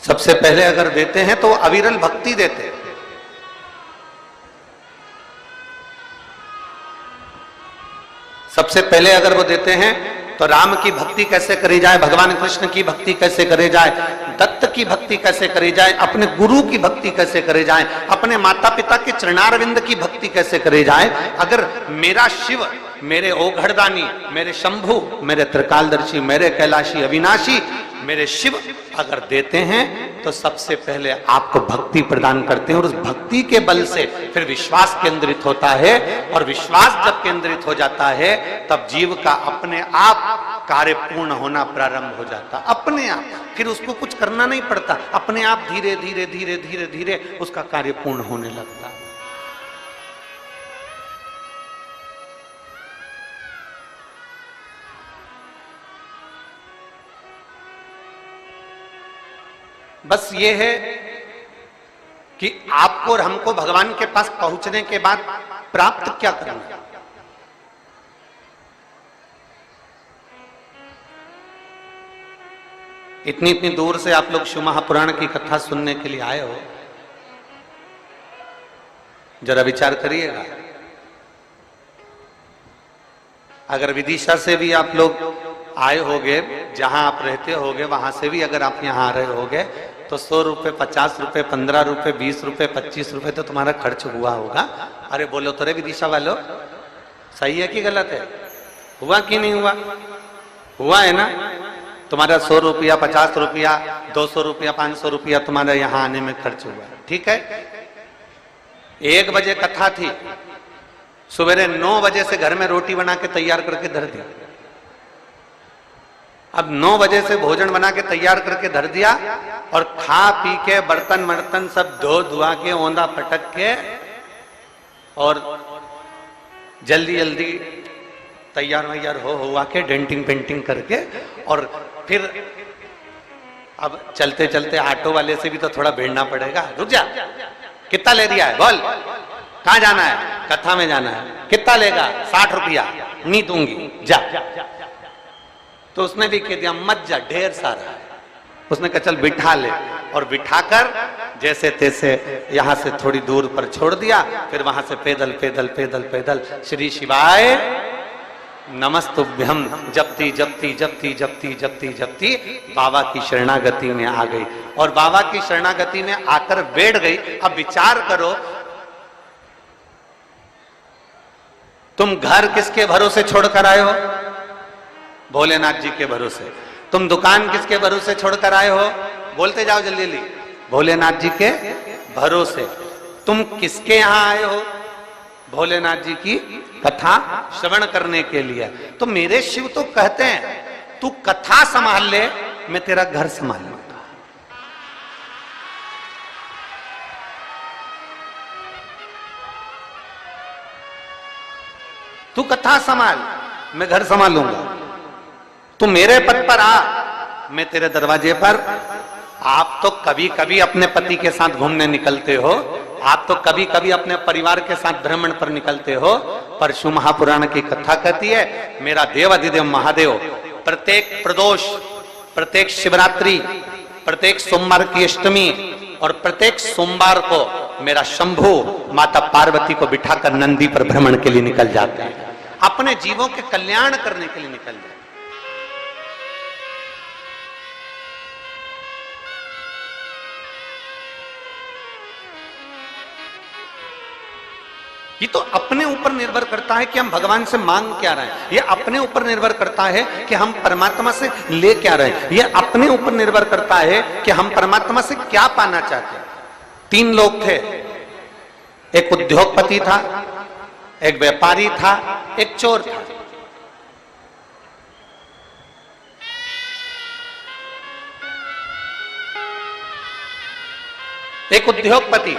सबसे पहले अगर देते हैं तो अविरल भक्ति देते हैं। सबसे पहले अगर वो देते हैं तो राम की भक्ति कैसे करी जाए, भगवान कृष्ण की भक्ति कैसे करे जाए, दत्त की भक्ति कैसे करी जाए, अपने गुरु की भक्ति कैसे करे जाए, अपने माता पिता के चरणारविंद की भक्ति कैसे करे जाए। अगर मेरा शिव, मेरे ओघड़दानी, मेरे शंभु, मेरे त्रिकालदर्शी, मेरे कैलाशी अविनाशी, मेरे शिव अगर देते हैं तो सबसे पहले आपको भक्ति प्रदान करते हैं और उस भक्ति के बल से फिर विश्वास केंद्रित होता है। और विश्वास जब केंद्रित हो जाता है तब जीव का अपने आप कार्य पूर्ण होना प्रारंभ हो जाता, अपने आप। फिर उसको कुछ करना नहीं पड़ता, अपने आप धीरे धीरे धीरे धीरे धीरे उसका कार्य पूर्ण होने लगता। बस ये है कि आपको और हमको भगवान के पास पहुंचने के बाद प्राप्त क्या करना है। इतनी इतनी दूर से आप लोग शिव महापुराण की कथा सुनने के लिए आए हो, जरा विचार करिएगा। अगर विदिशा से भी आप लोग आए होगे, जहां आप रहते होगे वहां से भी अगर आप यहां आ रहे होगे तो 100 रुपए, 50 रुपए, 15 रुपए, 20 रुपए, 25 रुपए तो तुम्हारा खर्च हुआ होगा। अरे बोलो तो रे विदिशा वालों, सही है कि गलत है? हुआ कि नहीं हुआ? हुआ है ना? तुम्हारा 100 रुपया, 50 रुपया, 200 रुपया, 500 रुपया तुम्हारा यहाँ आने में खर्च हुआ, ठीक है। 1 बजे कथा थी, सवेरे 9 बजे से घर में रोटी बना के तैयार करके धर दी। अब 9 बजे से भोजन बना के तैयार करके धर दिया और खा पी के बर्तन वर्तन सब धो धुआ के औंधा पटक के और जल्दी जल्दी तैयार वैयार हो हुआ के डेंटिंग पेंटिंग करके और फिर अब चलते चलते ऑटो वाले से भी तो थोड़ा भिड़ना पड़ेगा। रुक जा, कितना ले दिया है बोल, कहाँ जाना है? कथा में जाना है। कितना लेगा? 60 रुपया। नहीं दूंगी, जा। तो उसने भी कह दिया मत जा, ढेर सारा है। उसने कहा चल बिठा ले, और बिठाकर जैसे तैसे यहां से थोड़ी दूर पर छोड़ दिया। फिर वहां से पैदल पैदल पैदल पैदल श्री शिवाय नमस्तुभ्यम जपती जपती जपती जपती जपती जपती बाबा की शरणागति में आ गई। और बाबा की शरणागति में आकर बैठ गई। अब विचार करो, तुम घर किसके भरोसे छोड़कर आए हो? भोलेनाथ जी के भरोसे। तुम दुकान किसके भरोसे छोड़कर आए हो? बोलते जाओ जल्दी जल्दी। भोलेनाथ जी के भरोसे। तुम किसके यहां आए हो? भोलेनाथ जी की कथा श्रवण करने के लिए। तो मेरे शिव तो कहते हैं तू कथा संभाल ले, मैं तेरा घर संभाल लूंगा। तू कथा संभाल, मैं घर संभालूंगा। तू मेरे पद पर आ, मैं तेरे दरवाजे पर। आप तो कभी कभी अपने पति के साथ घूमने निकलते हो, आप तो कभी कभी अपने परिवार के साथ भ्रमण पर निकलते हो, पर शिव महापुराण की कथा कहती है मेरा देव अधिदेव महादेव प्रत्येक प्रदोष, प्रत्येक शिवरात्रि, प्रत्येक सोमवार की अष्टमी और प्रत्येक सोमवार को मेरा शंभु माता पार्वती को बिठाकर नंदी पर भ्रमण के लिए निकल जाते हैं, अपने जीवों के कल्याण करने के लिए निकल जाते हैं। ये तो अपने ऊपर निर्भर करता है कि हम भगवान से मांग क्या रहे हैं। ये अपने ऊपर निर्भर करता है कि हम परमात्मा से ले क्या रहे हैं। ये अपने ऊपर निर्भर करता है कि हम परमात्मा से क्या पाना चाहते हैं। 3 लोग थे, एक उद्योगपति था, एक व्यापारी था, एक चोर था। एक उद्योगपति,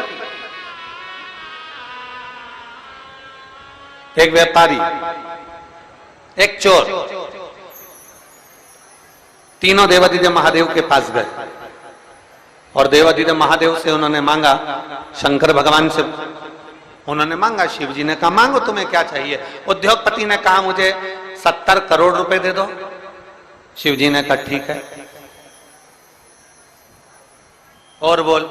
एक व्यापारी, एक चोर, तीनों देवाधिदेव महादेव के पास गए और देवाधिदेव महादेव से उन्होंने मांगा, शंकर भगवान से उन्होंने मांगा। शिव जी ने कहा मांगो तुम्हें क्या चाहिए। उद्योगपति ने कहा मुझे 70 करोड़ रुपए दे दो। शिव जी ने कहा ठीक है। और बोल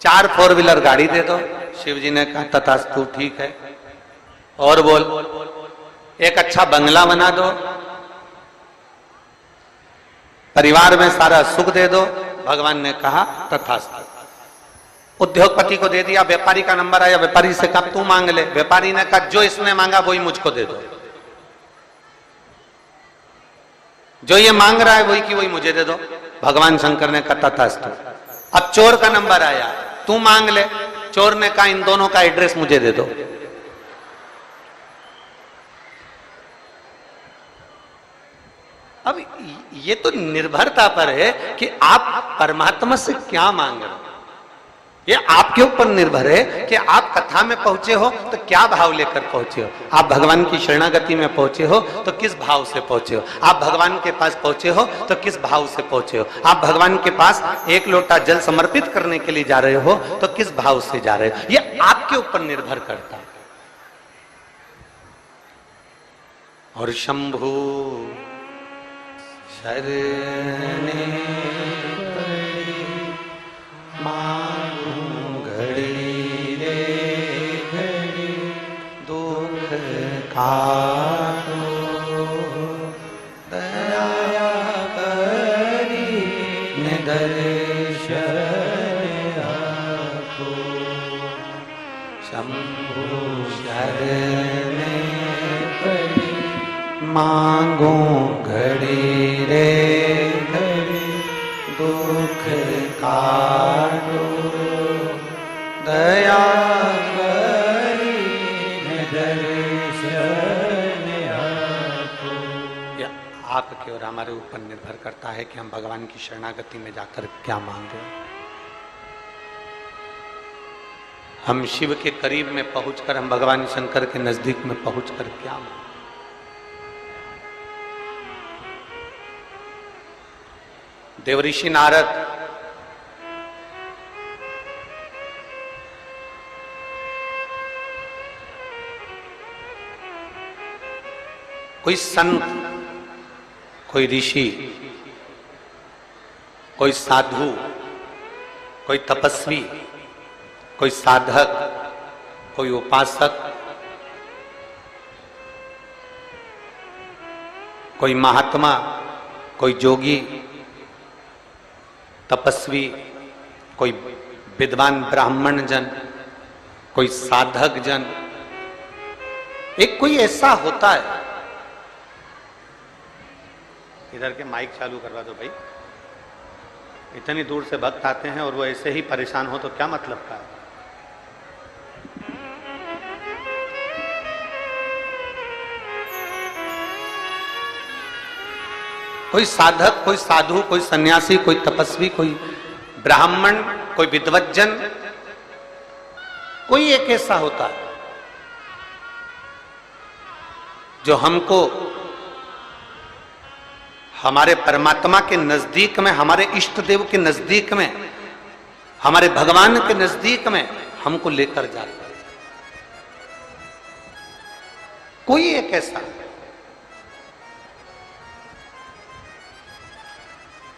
4 4 व्हीलर गाड़ी दे दो। शिव जी ने कहा तथास्तु, ठीक है। और बोल एक अच्छा बंगला बना दो, परिवार में सारा सुख दे दो। भगवान ने कहा तथास्तु। उद्योगपति को दे दिया, व्यापारी का नंबर आया, व्यापारी से कहा तू मांग ले। व्यापारी ने कहा जो इसने मांगा वही मुझको दे दो, जो ये मांग रहा है वही की वही मुझे दे दो। भगवान शंकर ने कहा तथास्तु। अब चोर का नंबर आया, तू मांग ले। चोर ने कहा इन दोनों का एड्रेस मुझे दे दो। अब ये तो निर्भरता पर है कि आप परमात्मा से क्या मांग रहे हो। ये आपके ऊपर निर्भर है कि आप कथा में पहुंचे हो तो क्या भाव लेकर पहुंचे हो। आप भगवान की शरणागति में पहुंचे हो तो किस भाव से पहुंचे हो। आप भगवान के पास पहुंचे हो तो किस भाव से पहुंचे हो। आप भगवान के पास 1 लोटा जल समर्पित करने के लिए जा रहे हो तो किस भाव से जा रहे हो। ये आपके ऊपर निर्भर करता है। और शंभु शरणे मांगू घड़ी रे घड़ी दुख काटो दया करी निदर्शन आपको। शंभु शरणे पड़ी मांगो घड़ी रे घड़ी दुख काटो दया करी दर्शन आपको। यह आपके और हमारे ऊपर निर्भर करता है कि हम भगवान की शरणागति में जाकर क्या मांगे। हम शिव के करीब में पहुंचकर, हम भगवान शंकर के नजदीक में पहुंचकर क्या मांगे। देवऋषि नारद कोई संत, कोई ऋषि, कोई साधु, कोई तपस्वी, कोई साधक, कोई उपासक, कोई महात्मा, कोई जोगी, तपस्वी, कोई विद्वान ब्राह्मण जन, कोई साधक जन, एक कोई ऐसा होता है। इधर के माइक चालू करवा दो भाई। इतनी दूर से भक्त आते हैं और वो ऐसे ही परेशान हो तो क्या मतलब का है। कोई साधक, कोई साधु, कोई सन्यासी, कोई तपस्वी, कोई ब्राह्मण, कोई विद्वज्जन, कोई एक ऐसा होता है जो हमको हमारे परमात्मा के नजदीक में, हमारे इष्ट देव के नजदीक में, हमारे भगवान के नजदीक में हमको लेकर जाता है। कोई एक ऐसा।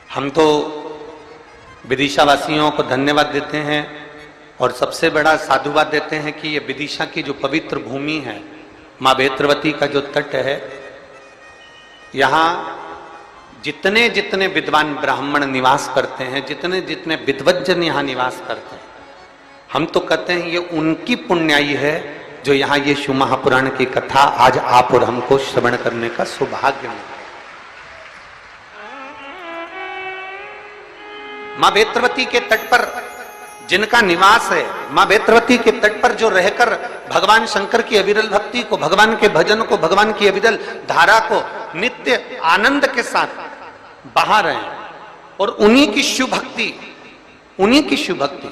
हम तो विदिशा वासियों को धन्यवाद देते हैं और सबसे बड़ा साधुवाद देते हैं कि ये विदिशा की जो पवित्र भूमि है, माँ बेत्रवती का जो तट है, यहाँ जितने जितने विद्वान ब्राह्मण निवास करते हैं, जितने जितने विद्वज्जन यहाँ निवास करते हैं, हम तो कहते हैं ये उनकी पुण्याई है जो यहाँ ये शिव महापुराण की कथा आज आप और हमको श्रवण करने का सौभाग्य मिला। माँ बेत्रवती के तट पर जिनका निवास है, माँ बेत्रवती के तट पर जो रहकर भगवान शंकर की अविरल भक्ति को, भगवान के भजन को, भगवान की अविरल धारा को नित्य आनंद के साथ बहा रहे हैं, और उन्हीं की शिव भक्ति, उन्हीं की शिव भक्ति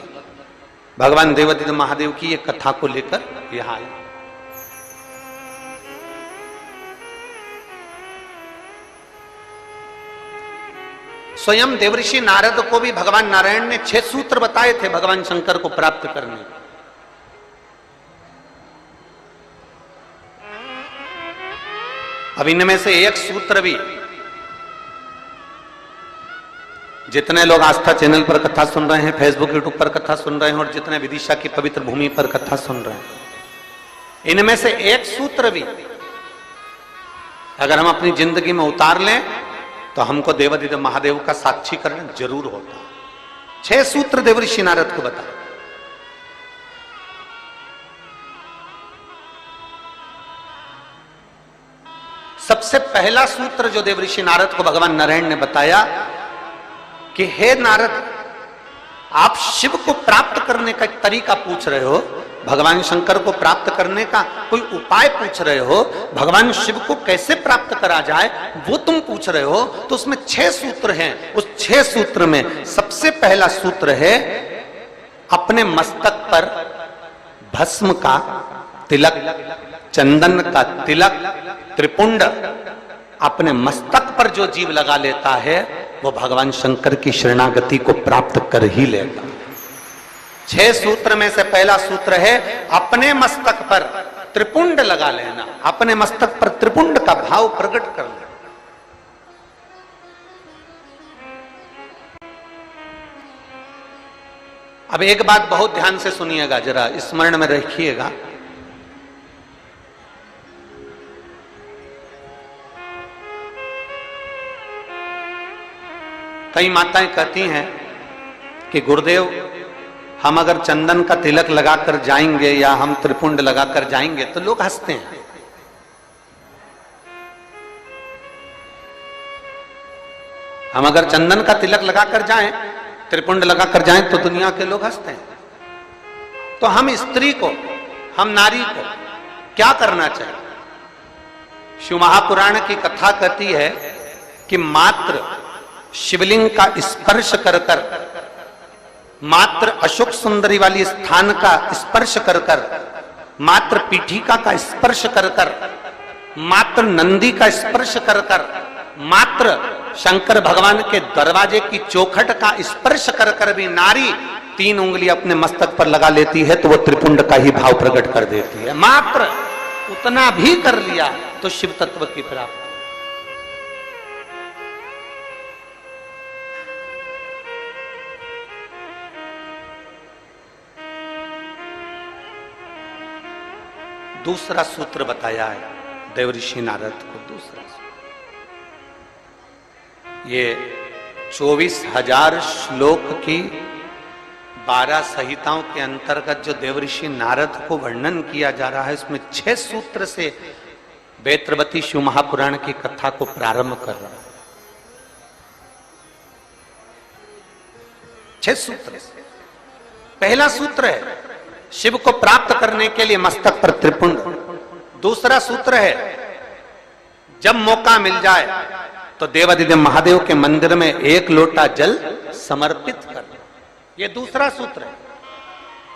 भगवान देवादिदेव महादेव की ये कथा को लेकर यहां आए। स्वयं देवऋषि नारद को भी भगवान नारायण ने 6 सूत्र बताए थे भगवान शंकर को प्राप्त करने। अब इनमें से एक सूत्र भी जितने लोग आस्था चैनल पर कथा सुन रहे हैं, फेसबुक यूट्यूब पर कथा सुन रहे हैं और जितने विदिशा की पवित्र भूमि पर कथा सुन रहे हैं, इनमें से एक सूत्र भी अगर हम अपनी जिंदगी में उतार लें तो हमको देवाधिदेव महादेव का साक्षीकरण जरूर होता है। 6 सूत्र देवऋषि नारद को बताए। सबसे पहला सूत्र जो देवऋषि नारद को भगवान नारायण ने बताया कि हे नारद, आप शिव को प्राप्त करने का एक तरीका पूछ रहे हो, भगवान शंकर को प्राप्त करने का कोई उपाय पूछ रहे हो, भगवान शिव को कैसे प्राप्त करा जाए वो तुम पूछ रहे हो। तो उसमें 6 सूत्र हैं। उस 6 सूत्र में सबसे पहला सूत्र है अपने मस्तक पर भस्म का तिलक, चंदन का तिलक, त्रिपुंड अपने मस्तक पर जो जीव लगा लेता है वो भगवान शंकर की शरणागति को प्राप्त कर ही लेगा। 6 सूत्र में से पहला सूत्र है अपने मस्तक पर त्रिपुंड लगा लेना, अपने मस्तक पर त्रिपुंड का भाव प्रकट करना। अब एक बात बहुत ध्यान से सुनिएगा, जरा स्मरण में रखिएगा। कई माताएं कहती हैं कि गुरुदेव, हम अगर चंदन का तिलक लगाकर जाएंगे या हम त्रिपुंड लगाकर जाएंगे तो लोग हंसते हैं। हम अगर चंदन का तिलक लगाकर जाएं, त्रिपुंड लगाकर जाएं तो दुनिया के लोग हंसते हैं। तो हम स्त्री को, हम नारी को क्या करना चाहिए? शिव महापुराण की कथा कहती है कि मात्र शिवलिंग का स्पर्श कर कर, मात्र अशोक सुंदरी वाली स्थान का स्पर्श कर कर, मात्र पीठिका का स्पर्श कर कर, मात्र नंदी का स्पर्श कर कर, मात्र शंकर भगवान के दरवाजे की चौखट का स्पर्श कर कर भी नारी 3 उंगली अपने मस्तक पर लगा लेती है तो वो त्रिपुंड का ही भाव प्रकट कर देती है। मात्र उतना भी कर लिया तो शिव तत्व की प्राप्ति। दूसरा सूत्र बताया है देवऋषि नारद को। दूसरा ये 24,000 श्लोक की 12 संहिताओं के अंतर्गत जो देवऋषि नारद को वर्णन किया जा रहा है, इसमें 6 सूत्र से वेत्रवती शिव महापुराण की कथा को प्रारंभ कर रहा है। 6 सूत्र। पहला सूत्र है शिव को प्राप्त करने के लिए मस्तक पर त्रिपुंड। दूसरा सूत्र है जब मौका मिल जाए तो देवाधिदेव महादेव के मंदिर में 1 लोटा जल समर्पित कर। यह दूसरा सूत्र है।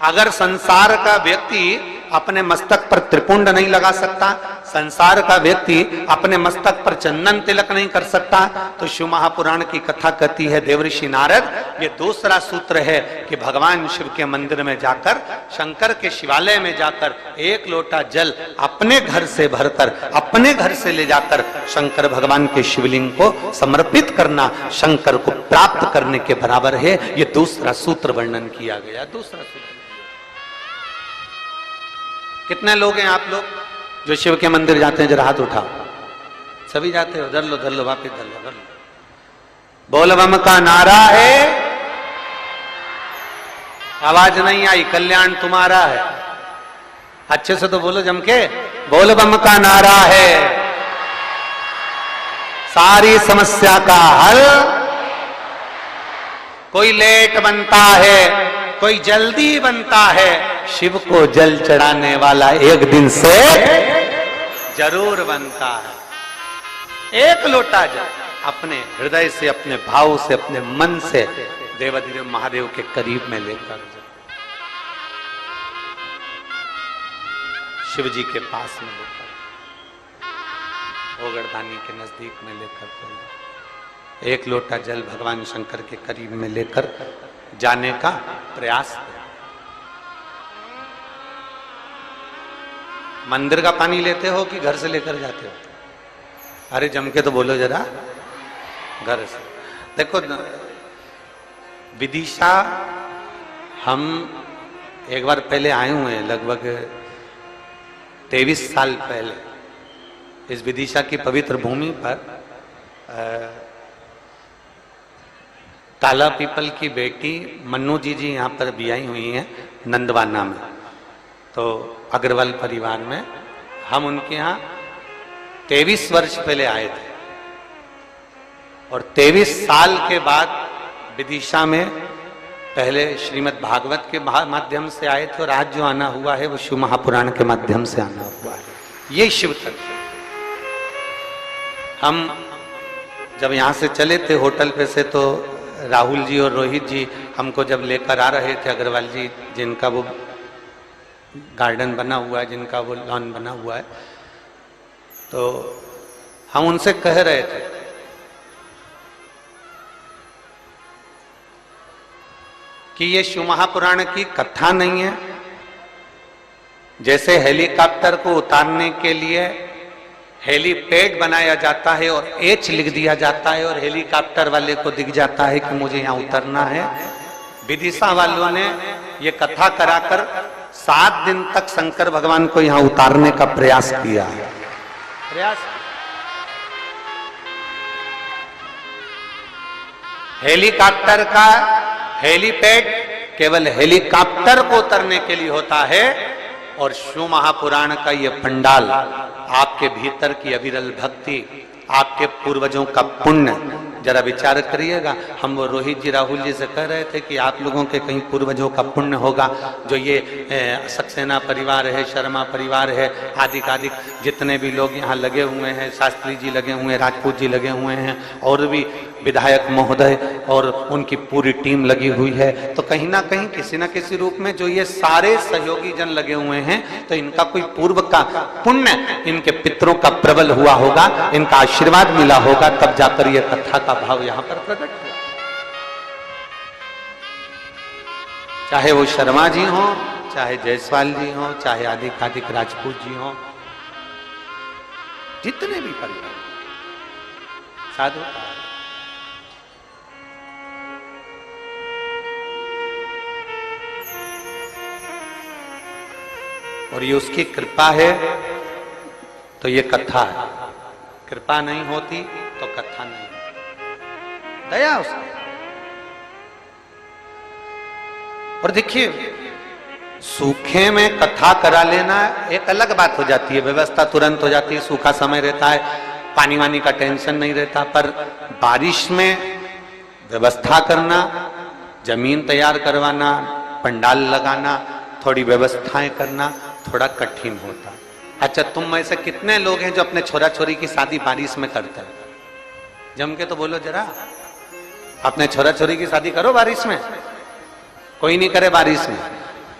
अगर संसार का व्यक्ति अपने मस्तक पर त्रिपुंड नहीं लगा सकता, संसार का व्यक्ति अपने मस्तक पर चंदन तिलक नहीं कर सकता, तो शिव महापुराण की कथा कहती है देवऋषि नारद, ये दूसरा सूत्र है कि भगवान शिव के मंदिर में जाकर, शंकर के शिवालय में जाकर 1 लोटा जल अपने घर से भरकर, अपने घर से ले जाकर शंकर भगवान के शिवलिंग को समर्पित करना शंकर को प्राप्त करने के बराबर है। ये दूसरा सूत्र वर्णन किया गया। दूसरा सूत्र। कितने लोग हैं आप लोग जो शिव के मंदिर जाते हैं? जरा हाथ उठाओ। सभी जाते हो? धर लो वापिस धर लो। बोल बम का नारा है। आवाज नहीं आई। कल्याण तुम्हारा है। अच्छे से तो बोलो जम के। बोल बम का नारा है, सारी समस्या का हल। कोई लेट बनता है, कोई जल्दी बनता है, शिव को जल चढ़ाने वाला एक दिन से जरूर बनता है। 1 लोटा जल अपने हृदय से, अपने भाव से, अपने मन से देवाधिदेव महादेव के करीब में लेकर, शिव जी के पास में लेकर, ओगरदानी के नजदीक में लेकर 1 लोटा जल भगवान शंकर के करीब में लेकर जाने का प्रयास करें। मंदिर का पानी लेते हो कि घर से लेकर जाते हो? अरे जम के तो बोलो जरा। घर से। देखो विदिशा हम एक बार पहले आए हुए हैं, लगभग 23 साल पहले इस विदिशा की पवित्र भूमि पर काला पीपल की बेटी मन्नू जी यहाँ पर भी आई हुई हैं नंदवाना में। तो अग्रवाल परिवार में हम उनके यहाँ 23 वर्ष पहले आए थे और 23 साल के बाद विदिशा में पहले श्रीमद् भागवत के माध्यम से आए थे और आज जो आना हुआ है वो शिव महापुराण के माध्यम से आना हुआ है। ये शिव तत्व। हम जब यहाँ से चले थे होटल पे से तो राहुल जी और रोहित जी हमको जब लेकर आ रहे थे, अग्रवाल जी जिनका वो गार्डन बना हुआ है, जिनका वो लॉन बना हुआ है, तो हम उनसे कह रहे थे कि ये शिव महापुराण की कथा नहीं है। जैसे हेलीकॉप्टर को उतारने के लिए हेलीपैड बनाया जाता है और एच लिख दिया जाता है और हेलीकॉप्टर वाले को दिख जाता है कि मुझे यहाँ उतरना है, विदिशा वालों ने ये कथा कराकर 7 दिन तक शंकर भगवान को यहाँ उतारने का प्रयास किया। हेलीकॉप्टर का हेलीपैड केवल हेलीकॉप्टर को उतरने के लिए होता है और शिव महापुराण का ये पंडाल आपके भीतर की अविरल भक्ति, आपके पूर्वजों का पुण्य। जरा विचार करिएगा, हम वो रोहित जी राहुल जी से कह रहे थे कि आप लोगों के कहीं पूर्वजों का पुण्य होगा, जो ये सक्सेना परिवार है, शर्मा परिवार है, आदि आदि जितने भी लोग यहाँ लगे हुए हैं, शास्त्री जी लगे हुए हैं, राजपूत जी लगे हुए हैं और भी विधायक महोदय और उनकी पूरी टीम लगी हुई है। तो कहीं ना कहीं किसी ना किसी रूप में जो ये सारे सहयोगी जन लगे हुए हैं, तो इनका कोई पूर्व का पुण्य, इनके पितरों का प्रबल हुआ होगा, इनका आशीर्वाद मिला होगा, तब जाकर ये कथा का भाव यहां पर प्रकट हुआ। चाहे वो शर्मा जी हो, चाहे जायसवाल जी हो, चाहे आदिक राजपूत जी हो, जितने भी परिवार साधु और ये उसकी कृपा है तो ये कथा है। कृपा नहीं होती तो कथा नहीं, दया उसकी। और देखिए, सूखे में कथा करा लेना एक अलग बात हो जाती है, व्यवस्था तुरंत हो जाती है, सूखा समय रहता है, पानी वानी का टेंशन नहीं रहता। पर बारिश में व्यवस्था करना, जमीन तैयार करवाना, पंडाल लगाना, थोड़ी व्यवस्थाएं करना थोड़ा कठिन होता। अच्छा, तुम में से कितने लोग हैं जो अपने छोरा छोरी की शादी बारिश में करते हैं? जम के तो बोलो जरा, अपने छोरा छोरी की शादी करो बारिश में। कोई नहीं करे बारिश में।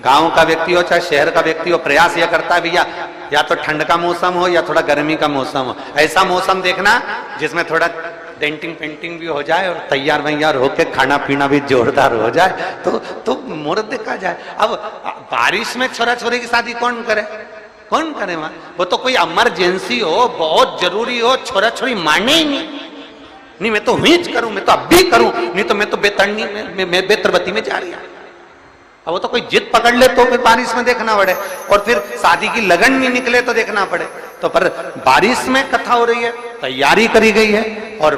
गांव का व्यक्ति हो चाहे शहर का व्यक्ति हो, प्रयास यह करता है भैया या तो ठंड का मौसम हो या थोड़ा गर्मी का मौसम हो, ऐसा मौसम देखना जिसमें थोड़ा डेंटिंग पेंटिंग भी हो जाए और तैयार वैयार होके खाना पीना भी जोरदार हो जाए, तो मुहूर्त देखा जाए। अब बारिश में छोरा छोरी की शादी कौन करे? कौन करे वहां? वो तो कोई इमरजेंसी हो, बहुत जरूरी हो, छोरा छोरी माने ही नहीं, मैं तो हुईच करूं, मैं तो अब भी करूं, नहीं तो मैं तो बेतरनी में बेतरबती में जा रही हूं। अब वो तो कोई जिद पकड़ ले तो फिर बारिश में देखना पड़े, और फिर शादी की लगन नहीं निकले तो देखना पड़े। तो पर बारिश में कथा हो रही है, तैयारी करी गई है, और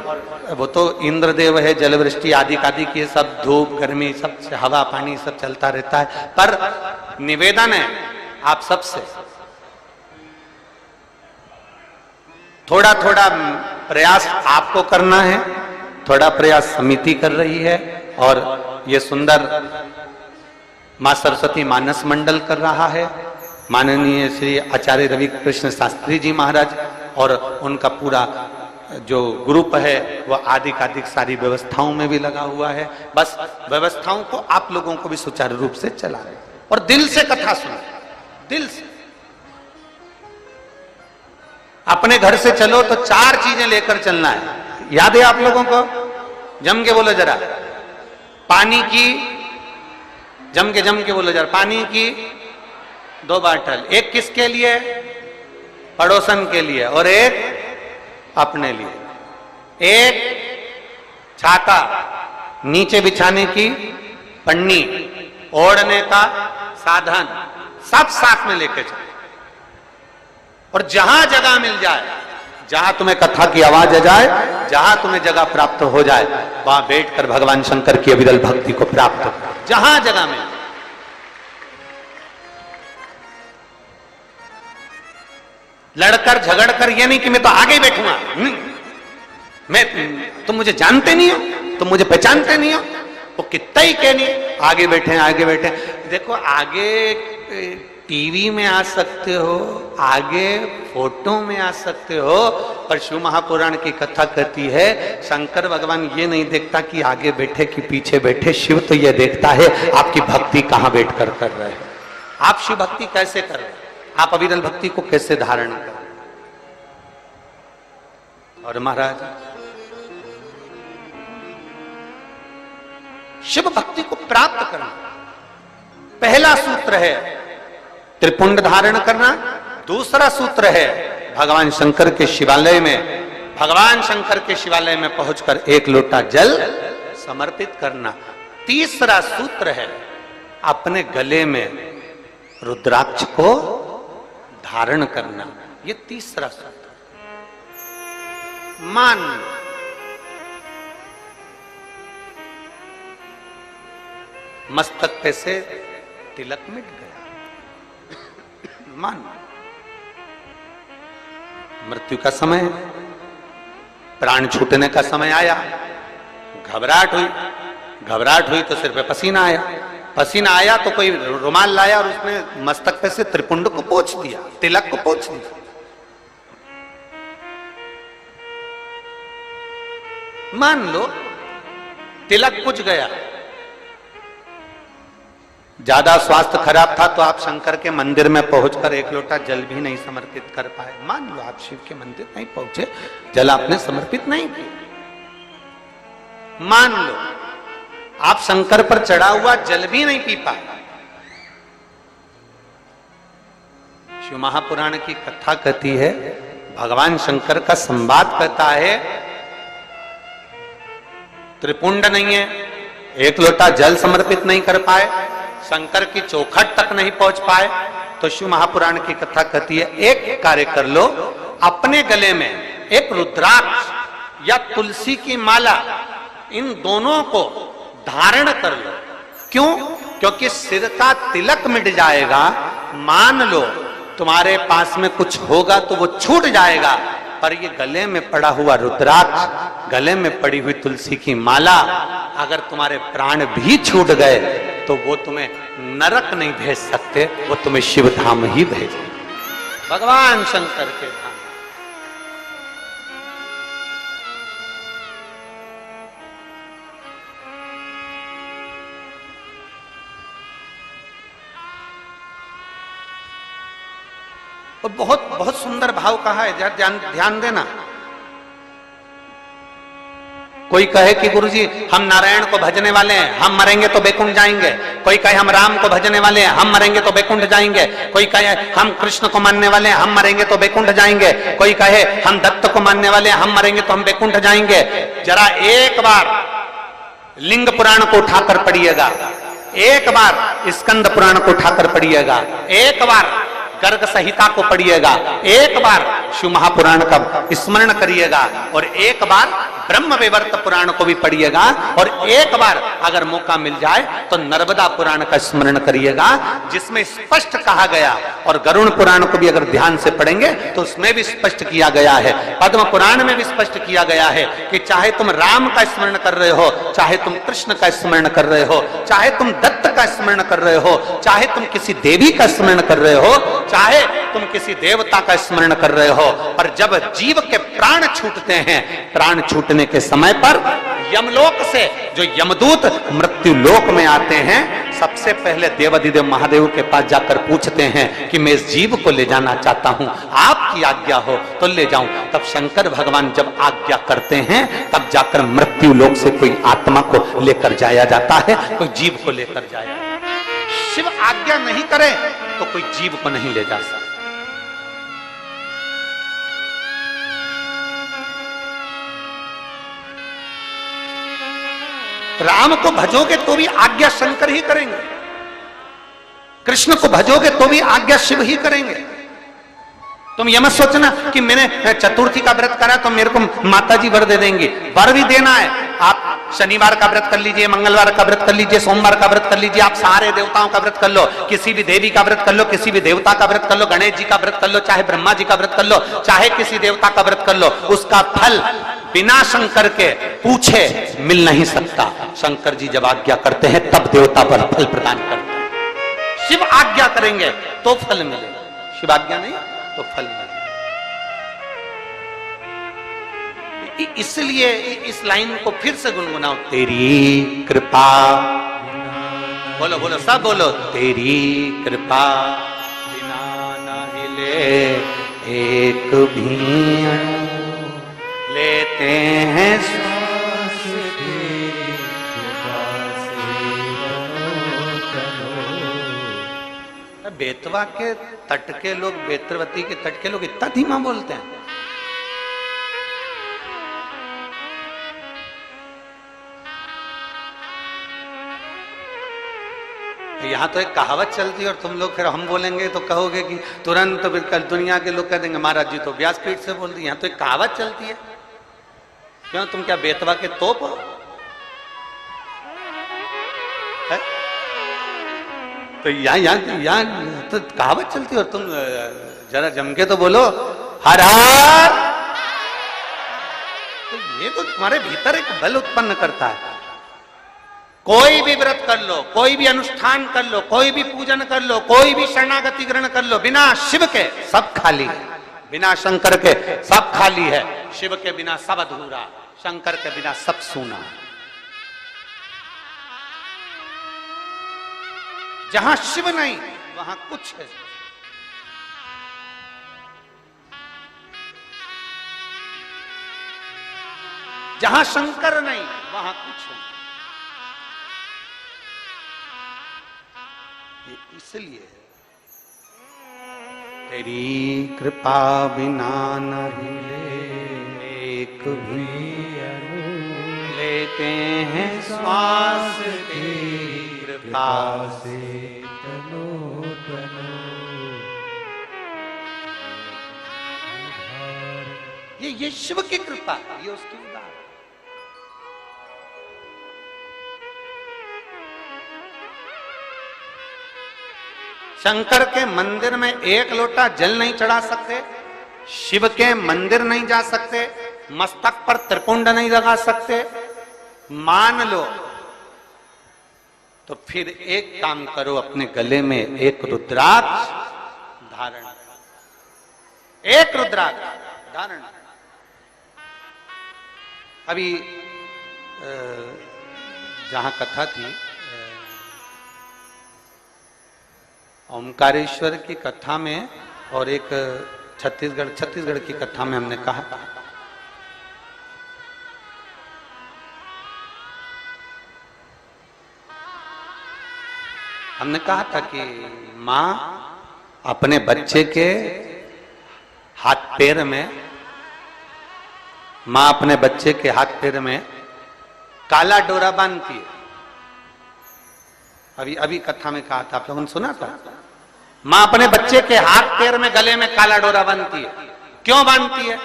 वो तो इंद्रदेव है, जलवृष्टि आदि की सब, धूप गर्मी सब, हवा पानी सब चलता रहता है। पर निवेदन है आप सबसे, थोड़ा थोड़ा प्रयास आपको करना है, थोड़ा प्रयास समिति कर रही है, और ये सुंदर मां सरस्वती मानस मंडल कर रहा है, माननीय श्री आचार्य रवि कृष्ण शास्त्री जी महाराज और उनका पूरा जो ग्रुप है वह आदि सारी व्यवस्थाओं में भी लगा हुआ है। बस व्यवस्थाओं को आप लोगों को भी सुचारू रूप से चला रहे और दिल से कथा सुनो, दिल से। अपने घर से चलो तो 4 चीजें लेकर चलना है, याद है आप लोगों को? जम के बोलो जरा, पानी की, जम के बोलो जरा, पानी की 2 बाटल, एक किसके लिए? पड़ोसन के लिए, और एक अपने लिए। एक छाता, नीचे बिछाने की पन्नी, ओढ़ने का साधन, सब साथ में लेके चलो। और जहां जगह मिल जाए, जहां तुम्हें कथा की आवाज आ जाए, जहां तुम्हें जगह प्राप्त हो जाए, वहां बैठकर भगवान शंकर की अविरल भक्ति को प्राप्त हो, जहां जगह मिल। लड़कर झगड़कर, ये नहीं कि मैं तो आगे बैठूंगा, मैं, तुम मुझे जानते नहीं हो, तुम मुझे पहचानते नहीं हो, वो कितना ही कहनी, आगे बैठे आगे बैठे। देखो, आगे टीवी में आ सकते हो, आगे फोटो में आ सकते हो, पर शिव महापुराण की कथा कहती है शंकर भगवान ये नहीं देखता कि आगे बैठे कि पीछे बैठे, शिव तो ये देखता है आपकी भक्ति कहां बैठकर कर रहे हैं, आप शिव भक्ति कैसे कर रहे हैं, आप अविरल भक्ति को कैसे धारण कर। और महाराज, शिव भक्ति को प्राप्त करना पहला सूत्र है त्रिपुंड धारण करना, दूसरा सूत्र है भगवान शंकर के शिवालय में, भगवान शंकर के शिवालय में पहुंचकर एक लोटा जल समर्पित करना, तीसरा सूत्र है अपने गले में रुद्राक्ष को धारण करना। ये तीसरा सूत्र। मान मस्तक पे से तिलक मिट गया, मान मृत्यु का समय, प्राण छूटने का समय आया, घबराहट हुई तो सिर पे पसीना आया, पसीना आया तो कोई रुमाल लाया और उसने मस्तक पे से त्रिपुंड को पोंछ दिया, तिलक को पोंछ दिया। मान लो तिलक पुछ गया, ज्यादा स्वास्थ्य खराब था तो आप शंकर के मंदिर में पहुंचकर एक लोटा जल भी नहीं समर्पित कर पाए। मान लो आप शिव के मंदिर नहीं पहुंचे, जल आपने समर्पित नहीं किया। मान लो आप शंकर पर चढ़ा हुआ जल भी नहीं पी पाए। शिव महापुराण की कथा कहती है, भगवान शंकर का संवाद कहता है, त्रिपुंड नहीं है, एक लोटा जल समर्पित नहीं कर पाए, शंकर की चौखट तक नहीं पहुंच पाए, तो शिव महापुराण की कथा कहती है एक कार्य कर लो, अपने गले में एक रुद्राक्ष या तुलसी की माला, इन दोनों को धारण कर लो। क्यों? क्योंकि सिर का तिलक मिट जाएगा, मान लो तुम्हारे पास में कुछ होगा तो वो छूट जाएगा, पर ये गले में पड़ा हुआ रुद्राक्ष, गले में पड़ी हुई तुलसी की माला, अगर तुम्हारे प्राण भी छूट गए तो वो तुम्हें नरक नहीं भेज सकते, वो तुम्हें शिव धाम ही भेजे, भगवान शंकर के धाम। और बहुत बहुत सुंदर भाव कहा है, ध्यान देना। कोई कहे कि गुरुजी हम नारायण को भजने वाले हैं, हम मरेंगे तो बैकुंठ जाएंगे। कोई कहे हम राम को भजने वाले हैं, हम मरेंगे तो बैकुंठ जाएंगे। कोई कहे हम कृष्ण को मानने वाले हैं, हम मरेंगे तो बैकुंठ जाएंगे। कोई कहे हम दत्त को मानने वाले हैं, हम मरेंगे तो हम बैकुंठ जाएंगे। जरा एक बार लिंग पुराण को उठाकर पढ़िएगा, एक बार स्कंद पुराण को उठाकर पढ़िएगा, एक बार गर्ग संहिता को पढ़िएगा, एक बार शिव महापुराण का स्मरण करिएगा, और एक बार ब्रह्म वैवर्त पुराण को भी पढ़िएगा, और एक बार अगर मौका मिल जाए तो नर्मदा पुराण का स्मरण करिएगा, जिसमें स्पष्ट कहा गया, और गरुण पुराण को भी अगर ध्यान से पढ़ेंगे तो उसमें भी स्पष्ट किया गया है, पद्म पुराण में भी स्पष्ट किया गया है कि चाहे तुम राम का स्मरण कर रहे हो, चाहे तुम कृष्ण का स्मरण कर रहे हो, चाहे तुम दत्त का स्मरण कर रहे हो, चाहे तुम किसी देवी का स्मरण कर रहे हो, चाहे तुम किसी देवता का स्मरण कर रहे हो, पर जब जीव के प्राण छूटते हैं, प्राण छूटने के समय पर यमलोक से जो यमदूत मृत्यु लोक में आते हैं, सबसे पहले देवाधिदेव महादेव के पास जाकर पूछते हैं कि मैं इस जीव को ले जाना चाहता हूं, आपकी आज्ञा हो तो ले जाऊं। तब शंकर भगवान जब आज्ञा करते हैं, तब जाकर मृत्यु लोक से कोई आत्मा को लेकर जाया जाता है, कोई जीव को लेकर जाया जाता है। शिव आज्ञा नहीं करे तो कोई जीव को नहीं ले जा सकता। राम को भजोगे तो भी आज्ञा शंकर ही करेंगे, कृष्ण को भजोगे तो भी आज्ञा शिव ही करेंगे। तुम ये मत सोचना कि मैंने चतुर्थी का व्रत करा तो मेरे को माता जी वर दे देंगी। वर भी देना है, आप शनिवार का व्रत कर लीजिए, मंगलवार का व्रत कर लीजिए, सोमवार का व्रत कर लीजिए, आप सारे देवताओं का व्रत कर लो, किसी भी देवी का व्रत कर लो, किसी भी देवता का व्रत कर लो, गणेश जी का व्रत कर लो, चाहे ब्रह्मा जी का व्रत कर लो, चाहे किसी देवता का व्रत कर लो, उसका फल बिना शंकर के पूछे मिल नहीं सकता। शंकर जी जब आज्ञा करते हैं तब देवता पर फल प्रदान करते हैं। शिव आज्ञा करेंगे तो फल मिलेगा, शिव आज्ञा नहीं तो फल मिलेगा। इसलिए इस लाइन को फिर से गुनगुनाओ, तेरी कृपा, बोलो बोलो सब बोलो, तेरी कृपा बिना न हिले एक भी अणु, लेते हैं श्वास तेरी कृपा से तनो। बेतवा के तट के लोग, बेतरवती के तट के लोग इतना धीमा बोलते हैं। यहां तो एक कहावत चलती है और तुम लोग फिर हम बोलेंगे तो कहोगे कि तुरंत तो कल दुनिया के लोग कह देंगे महाराज जी तो व्यासपीठ से बोल दी। यहां तो एक कहावत चलती है। क्यों, तुम क्या बेतवा के तोप हो? तो यहाँ तो कहावत चलती है और तुम जरा जम के तो बोलो हर हर। तो ये तो तुम्हारे भीतर एक बल उत्पन्न करता है। कोई भी व्रत कर लो, कोई भी अनुष्ठान कर लो, कोई भी पूजन कर लो, कोई भी शरणागति ग्रहण कर लो, बिना शिव के सब खाली है, बिना शंकर के सब खाली है, शिव के बिना सब अधूरा, शंकर के बिना सब सूना। जहां शिव नहीं वहां कुछ है। जहां शंकर नहीं वहां कुछ है। इसलिए तेरी कृपा बिना न हिले एक भी अणु, लेते हैं श्वास तेरी कृपा से तनो तनो। ये शिव की कृपा है, ये उसकी उदार। शंकर के मंदिर में एक लोटा जल नहीं चढ़ा सकते, शिव के मंदिर नहीं जा सकते, मस्तक पर त्रिपुंड नहीं लगा सकते, मान लो तो फिर एक काम करो, अपने गले में एक रुद्राक्ष धारण, एक रुद्राक्ष धारण। अभी जहां कथा थी, ओमकारेश्वर की कथा में और एक छत्तीसगढ़ की कथा में हमने कहा था कि मां अपने बच्चे के हाथ पैर में काला डोरा बांधती है। अभी कथा में कहा था, आप लोगों ने सुना था। मां अपने बच्चे के हाथ पैर में गले में काला डोरा बांधती है। क्यों बांधती है?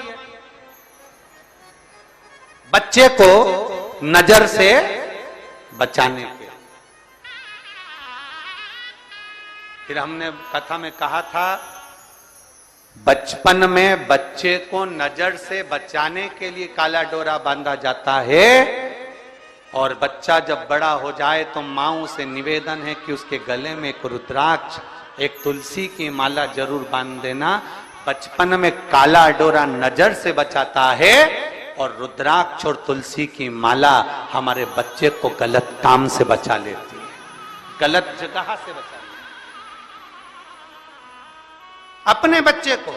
बच्चे को नजर से बचाने के। फिर हमने कथा में कहा था, बचपन में बच्चे को नजर से बचाने के लिए काला डोरा बांधा जाता है, और बच्चा जब बड़ा हो जाए तो मां से निवेदन है कि उसके गले में एक रुद्राक्ष, एक तुलसी की माला जरूर बांध देना। बचपन में काला डोरा नजर से बचाता है और रुद्राक्ष और तुलसी की माला हमारे बच्चे को गलत काम से बचा लेती है, गलत जगह से बचा लेती है। अपने बच्चे को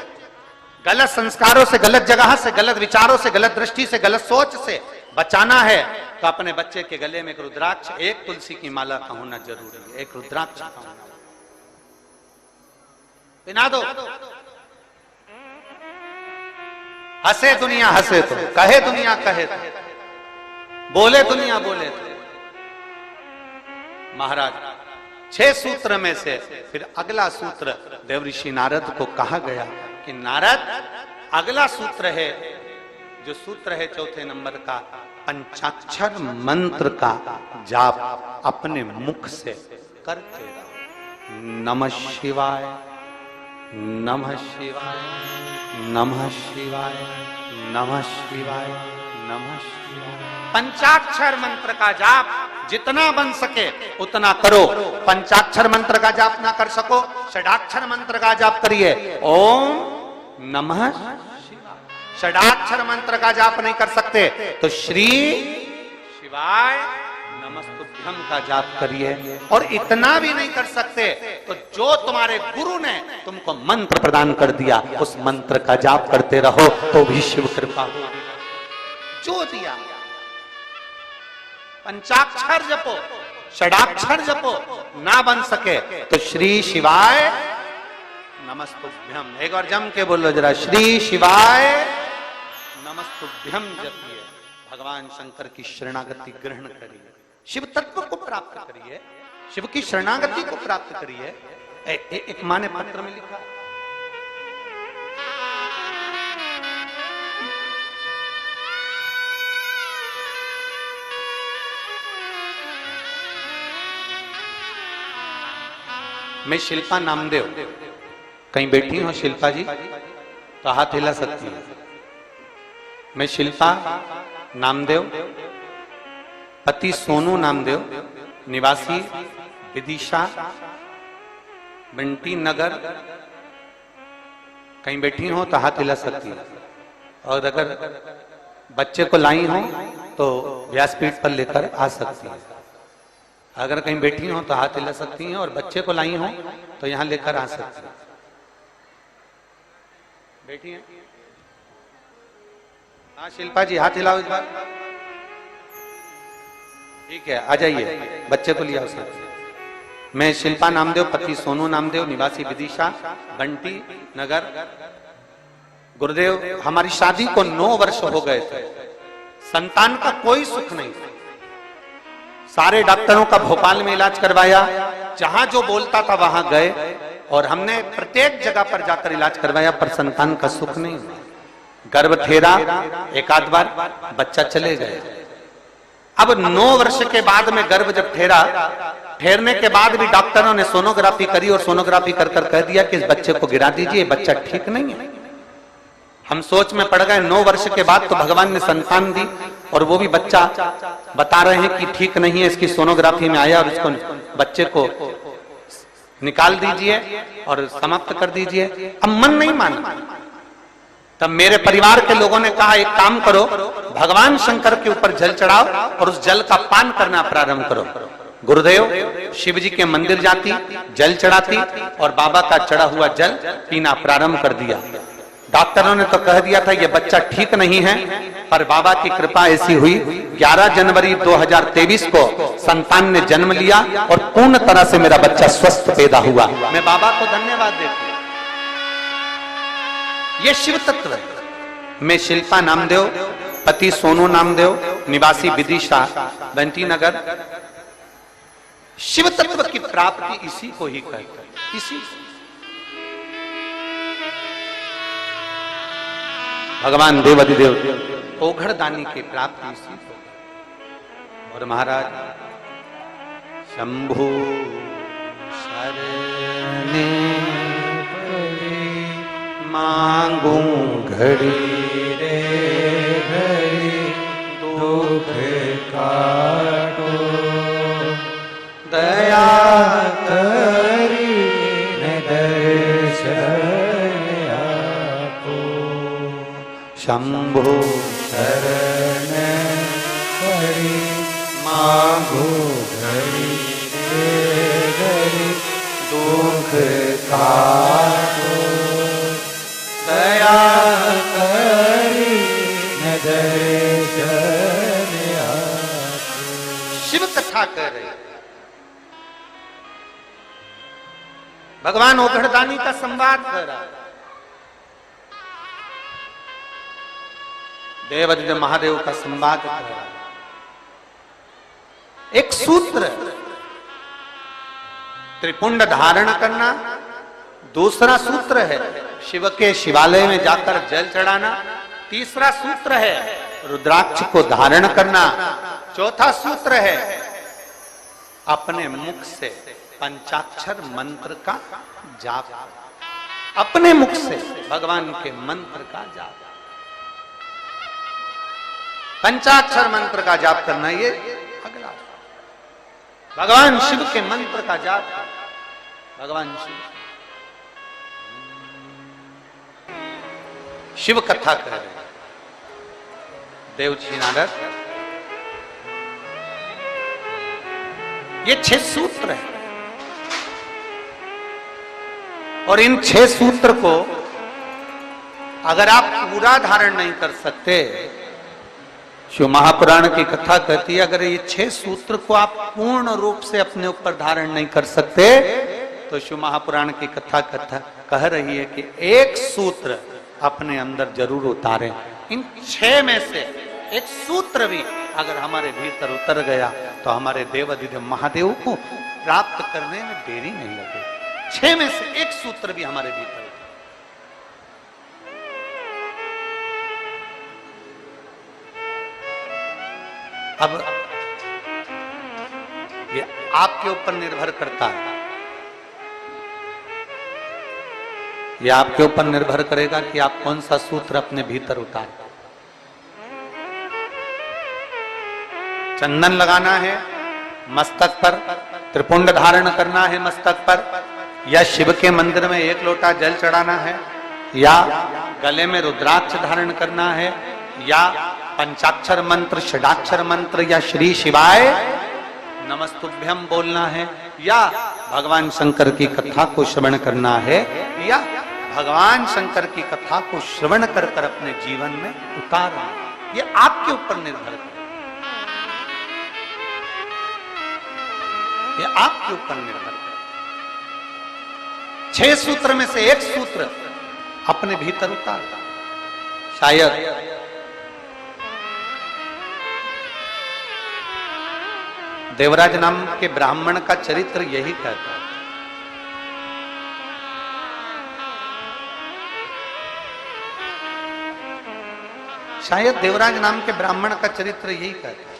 गलत संस्कारों से, गलत जगह से, गलत विचारों से, गलत दृष्टि से, गलत सोच से बचाना है तो अपने बच्चे के गले में एक रुद्राक्ष, एक तुलसी की माला का होना जरूरी है, एक रुद्राक्ष का होना। पिना दो। हंसे दुनिया हंसे तो, कहे दुनिया कहे तो, बोले दुनिया बोले तो, महाराज 6 सूत्र में से फिर अगला सूत्र देवऋषि नारद को कहा गया कि नारद अगला सूत्र है, जो सूत्र है 4थे नंबर का, पंचाक्षर मंत्र का जाप अपने मुख से करते रहो। नमः शिवाय, नमः शिवाय, नमः शिवाय, नमः शिवाय, नमः शिवाय। पंचाक्षर मंत्र का जाप जितना बन सके उतना करो। पंचाक्षर मंत्र का जाप ना कर सको, षडाक्षर मंत्र का जाप करिए। ओम नमः शिवाय। षडाक्षर मंत्र का जाप नहीं कर सकते तो श्री शिवाय नमस्तुभ्यम का जाप करिए। और इतना भी नहीं कर सकते तो जो तुम्हारे गुरु ने तुमको मंत्र प्रदान कर दिया उस मंत्र का जाप करते रहो तो भी शिव कृपा हो। जो दिया पंचाक्षर जपो, षडाक्षर जपो, ना बन सके तो श्री शिवाय नमस्तुभ्यम एक बार जम के बोलो जरा, श्री शिवाय नमस्तुभ्यम जपिए। भगवान शंकर की शरणागति ग्रहण करिए, शिव तत्व को प्राप्त करिए, शिव की शरणागति को प्राप्त करिए। एक मां ने पत्र में लिखा, मैं शिल्पा नामदेव, कहीं बैठी हो शिल्पा जी तो हाथ हिला सकती है। मैं शिल्पा नामदेव, पति सोनू नामदेव, निवासी विदिशा बंटी नगर, कहीं बैठी हो तो हाथ हिला सकती है। और अगर बच्चे को लाई हो तो व्यासपीठ पर लेकर आ सकती है। अगर कहीं बैठी हो तो हाथ हिला सकती हैं और बच्चे को लाई हो तो यहां लेकर आ सकती हैं। बैठी हैं? हाँ शिल्पा जी हाथ हिलाओ इस बार। ठीक है, आ जाइए, बच्चे को लिया उसने। मैं शिल्पा नामदेव, पति सोनू नामदेव, निवासी विदिशा बंटी नगर। गुरुदेव, हमारी शादी को 9 वर्ष हो गए थे, संतान का कोई सुख नहीं था। सारे डॉक्टरों का भोपाल में इलाज करवाया, जहां जो बोलता था वहां गए और हमने प्रत्येक जगह पर जाकर इलाज करवाया पर संतान का सुख नहीं हुआ। गर्भ ठेरा एक आध बार, बच्चा चले गए। अब 9 वर्ष के बाद में गर्भ जब ठेरा, ठहरने के बाद भी डॉक्टरों ने सोनोग्राफी करी और सोनोग्राफी कर कर कह दिया कि इस बच्चे को गिरा दीजिए, बच्चा ठीक नहीं है। हम सोच में पड़ गए। 9 वर्ष के बाद तो भगवान ने संतान दी और वो भी बच्चा बता रहे हैं कि ठीक नहीं है, इसकी सोनोग्राफी में आया और इसको बच्चे को निकाल दीजिए और समाप्त कर दीजिए। अब मन नहीं माना। तब मेरे परिवार के लोगों ने कहा एक काम करो, भगवान शंकर के ऊपर जल चढ़ाओ और उस जल का पान करना प्रारंभ करो। गुरुदेव शिव जी के मंदिर जाती, जल चढ़ाती और बाबा का चढ़ा हुआ जल पीना प्रारंभ कर दिया। डॉक्टरों ने तो कह दिया था ये बच्चा ठीक नहीं है, पर बाबा की कृपा ऐसी हुई 11 जनवरी 2023 को संतान ने जन्म लिया और पूर्ण तरह से मेरा बच्चा स्वस्थ पैदा हुआ। मैं बाबा को धन्यवाद देता हूं। ये शिव तत्व है। मैं शिल्पा नामदेव, पति सोनू नामदेव, निवासी विदिशा बंटी नगर। शिव तत्व की प्राप्ति इसी को ही कहते हैं, इसी भगवान देवादिदेव ओघड़दानी की प्राप्ति इसी को। और महाराज शंभु शरणे मांगू घड़ी रे घड़ी दुख काटो दया करी दर्शन आपो। शंभु शरण हरि मांगो घड़ी रे घड़ी दुख काटो दया करी दर्शन आपो। शिव कथा कर रहे भगवान ओघड़दानी का संवाद कर रहा। देवादिदेव महादेव का संवाद कर रहा। एक सूत्र त्रिपुंड धारण करना दूसरा सूत्र है, शिव के शिवालय में जाकर जल चढ़ाना तीसरा सूत्र है, रुद्राक्ष को धारण करना चौथा सूत्र है, अपने मुख से पंचाक्षर मंत्र का जाप, अपने मुख से भगवान के मंत्र का जाप, पंचाक्षर मंत्र का जाप करना, ये अगला भगवान शिव के मंत्र का जाप, भगवान शिव कथा कर रहे हैं देवजी नारद। ये 6 सूत्र है और इन 6 सूत्र को अगर आप पूरा धारण नहीं कर सकते, शिव महापुराण की कथा कहती है अगर ये 6 सूत्र को आप पूर्ण रूप से अपने ऊपर धारण नहीं कर सकते तो शिव महापुराण की कथा कह रही है कि एक सूत्र अपने अंदर जरूर उतारें। इन 6 में से एक सूत्र भी अगर हमारे भीतर उतर गया तो हमारे देवाधिदेव महादेव को प्राप्त करने में देरी नहीं लगे। 6 में से एक सूत्र भी हमारे भीतर। अब ये आपके ऊपर निर्भर करता है, ये आपके ऊपर निर्भर करेगा कि आप कौन सा सूत्र अपने भीतर उतारें। चंदन लगाना है मस्तक पर, त्रिपुंड धारण करना है मस्तक पर, या शिव के मंदिर में 1 लोटा जल चढ़ाना है, या गले में रुद्राक्ष धारण करना है, या पंचाक्षर मंत्र षडाक्षर मंत्र या श्री शिवाय नमस्तुभ्यम बोलना है, या भगवान शंकर की कथा को श्रवण करना है, या भगवान शंकर की कथा को श्रवण कर कर अपने जीवन में उतारना। ये आपके ऊपर निर्भर है, ये आपके ऊपर निर्भर है। 6 सूत्र में से एक सूत्र अपने भीतर उतारना। शायद देवराज नाम के ब्राह्मण का चरित्र यही कहता है। शायद देवराज नाम के ब्राह्मण का चरित्र यही कहता है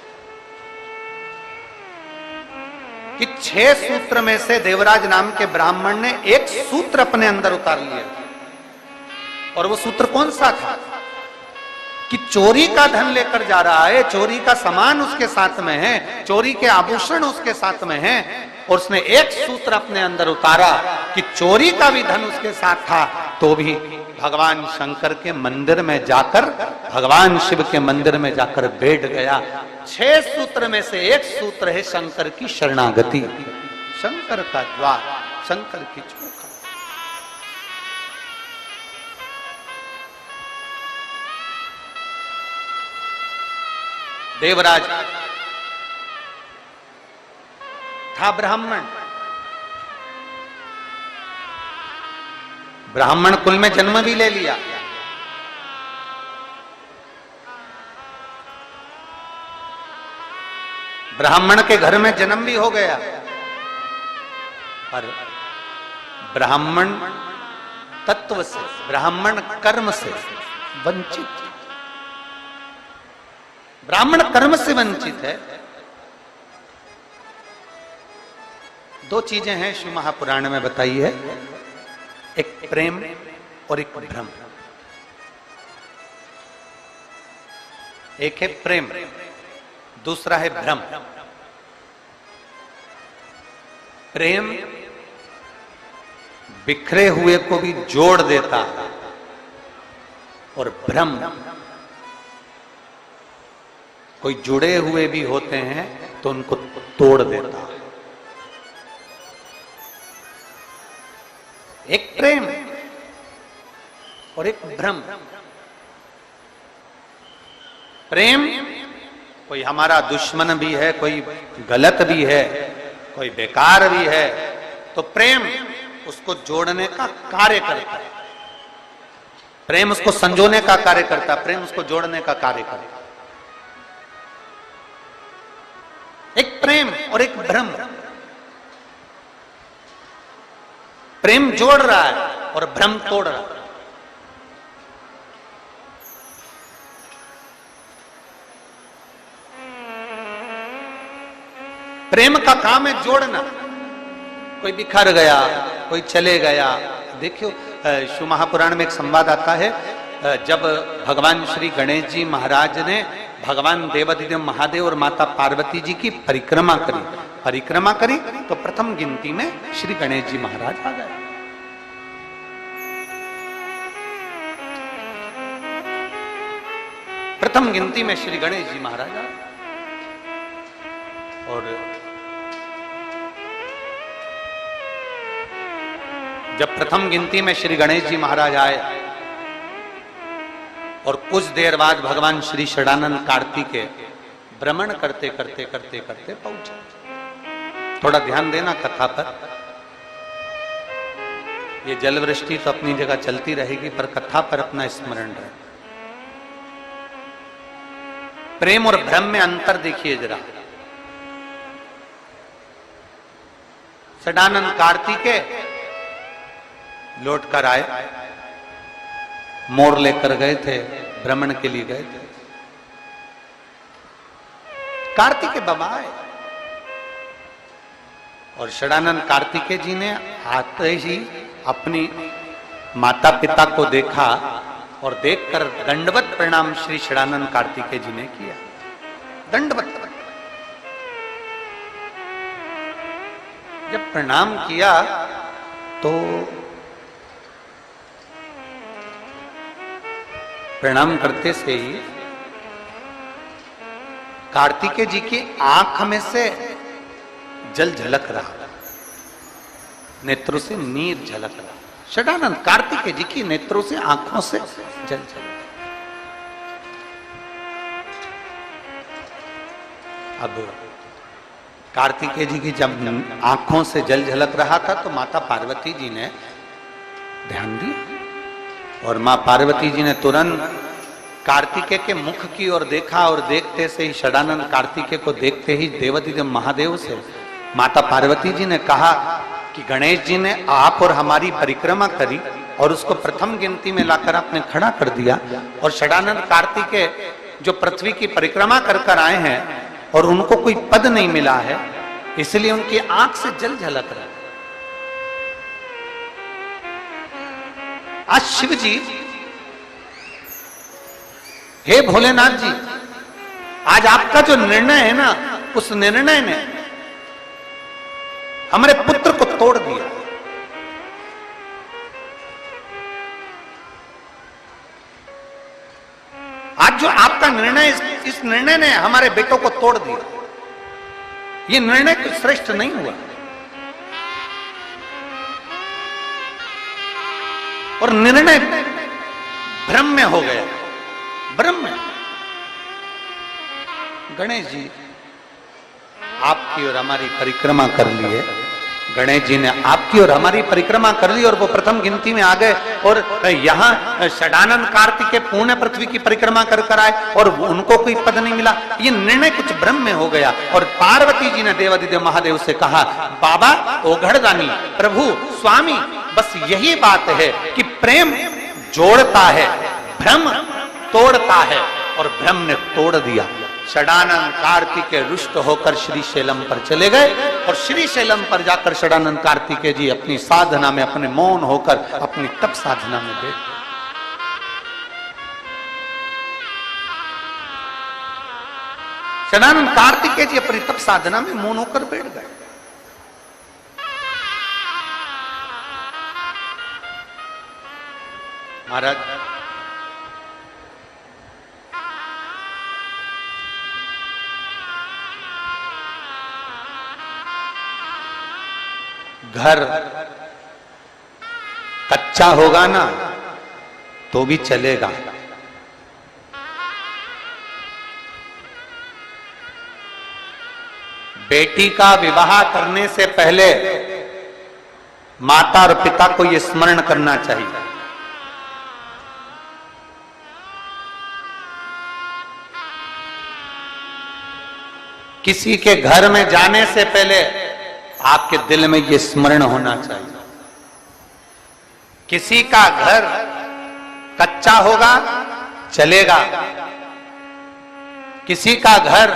कि 6 सूत्र में से देवराज नाम के ब्राह्मण ने एक सूत्र अपने अंदर उतार लिया, और वो सूत्र कौन सा था कि चोरी का धन लेकर जा रहा है, चोरी का सामान उसके साथ में है, चोरी के आभूषण उसके साथ में है, और उसने एक सूत्र अपने अंदर उतारा कि चोरी का भी धन उसके साथ था तो भी भगवान शंकर के मंदिर में जाकर, भगवान शिव के मंदिर में जाकर बैठ गया। 6 सूत्र में से एक सूत्र है शंकर की शरणागति, शंकर का द्वार, शंकर की चौखट। देवराज था ब्राह्मण, ब्राह्मण कुल में जन्म भी ले लिया, ब्राह्मण के घर में जन्म भी हो गया, पर ब्राह्मण तत्व से, ब्राह्मण कर्म से वंचित, ब्राह्मण कर्म से वंचित है। 2 चीजें हैं शिव महापुराण में बताई है, एक प्रेम और एक भ्रम। एक है प्रेम, दूसरा है भ्रम। प्रेम बिखरे हुए को भी जोड़ देता है, और भ्रम कोई जुड़े हुए भी होते हैं तो उनको तोड़ देता है। एक प्रेम और एक भ्रम। प्रेम कोई हमारा दुश्मन भी है, कोई गलत भी है, कोई बेकार भी है, तो प्रेम उसको जोड़ने का कार्य करता है, प्रेम उसको संजोने का कार्य करता है, प्रेम उसको जोड़ने का कार्य करता है। एक प्रेम और एक भ्रम। प्रेम जोड़ रहा है और भ्रम तोड़ रहा है। प्रेम का काम है जोड़ना। कोई बिखर गया, कोई चले गया। देखियो शिव महापुराण में एक संवाद आता है, जब भगवान श्री गणेश जी महाराज ने भगवान देवाधिदेव महादेव और माता पार्वती जी की परिक्रमा करी तो प्रथम गिनती में श्री गणेश जी महाराज आ गए। प्रथम गिनती में श्री गणेश जी महाराज आ गए। और जब प्रथम गिनती में श्री गणेश जी महाराज आए और कुछ देर बाद भगवान श्री षडानंद कार्तिकेय भ्रमण करते करते करते करते पहुंचे। थोड़ा ध्यान देना कथा पर। ये जलवृष्टि तो अपनी जगह चलती रहेगी, पर कथा पर अपना स्मरण रहे। प्रेम और भ्रम में अंतर देखिए जरा। षडानंद कार्तिकेय लौट कर आए, मोर लेकर गए थे, भ्रमण के लिए गए थे। कार्तिकेय बाबा आए और षडानंद कार्तिकेय जी ने आते ही अपनी माता पिता को देखा और देखकर दंडवत प्रणाम श्री षडानंद कार्तिकेय जी ने किया। दंडवत जब प्रणाम किया तो प्रणाम करते से ही कार्तिकेय जी की आंख में से जल झलक रहा, नेत्रों से नीर झलक रहा। षडानंद कार्तिकेय जी की नेत्रों से, आंखों से जल झलक। अब कार्तिकेय जी की जब आंखों से जल झलक रहा था तो माता पार्वती जी ने ध्यान दिया और मां पार्वती जी ने तुरंत कार्तिकेय के मुख की ओर देखा और देखते से ही षडानंद कार्तिकेय को देखते ही देवाधिदेव महादेव से माता पार्वती जी ने कहा कि गणेश जी ने आप और हमारी परिक्रमा करी और उसको प्रथम गिनती में लाकर आपने खड़ा कर दिया, और षडानंद कार्तिकेय जो पृथ्वी की परिक्रमा कर कर आए हैं और उनको कोई पद नहीं मिला है, इसलिए उनकी आंख से जल झलक रहा है। आज शिव जी, हे भोलेनाथ जी, आज आपका जो निर्णय है ना, उस निर्णय ने हमारे पुत्र को तोड़ दिया। आज जो आपका निर्णय, इस निर्णय ने हमारे बेटों को तोड़ दिया। ये निर्णय कुछ श्रेष्ठ नहीं हुआ और निर्णय भ्रम में हो गया। भ्रम में गणेश जी आपकी और हमारी परिक्रमा कर ली है। गणेश जी ने आपकी और हमारी परिक्रमा कर ली और वो प्रथम गिनती में आ गए और यहाँ षडानंद कार्तिकेय पूर्ण पृथ्वी की परिक्रमा कर कर आए और उनको कोई पद नहीं मिला। ये निर्णय कुछ भ्रम में हो गया। और पार्वती जी ने देवाधिदेव महादेव से कहा, बाबा ओघड़दानी, प्रभु स्वामी, बस यही बात है कि प्रेम जोड़ता है, भ्रम तोड़ता है, और भ्रम ने तोड़ दिया। षडानंद कार्तिकेय रुष्ट होकर श्रीशैलम पर चले गए और श्रीशैलम पर जाकर षडानंद कार्तिकेय जी अपनी साधना में, अपने मौन होकर अपनी तप साधना में बैठ। षडानंद कार्तिकेय जी अपनी तप साधना में मौन होकर बैठ गए। महाराज, घर कच्चा होगा ना तो भी चलेगा, बेटी का विवाह करने से पहले माता और पिता को यह स्मरण करना चाहिए, किसी के घर में जाने से पहले आपके दिल में यह स्मरण होना चाहिए, किसी का घर कच्चा होगा चलेगा, किसी का घर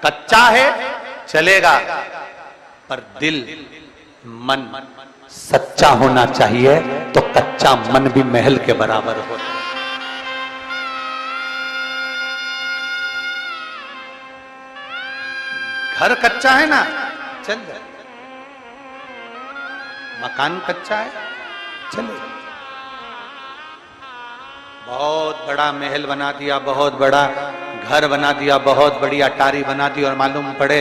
कच्चा है चलेगा, पर दिल मन सच्चा होना चाहिए, तो कच्चा मन भी महल के बराबर हो। घर कच्चा है ना, चल जाए, मकान कच्चा है चले, बहुत बड़ा महल बना दिया, बहुत बड़ा घर बना दिया, बहुत बड़ी अटारी बना दी, और मालूम पड़े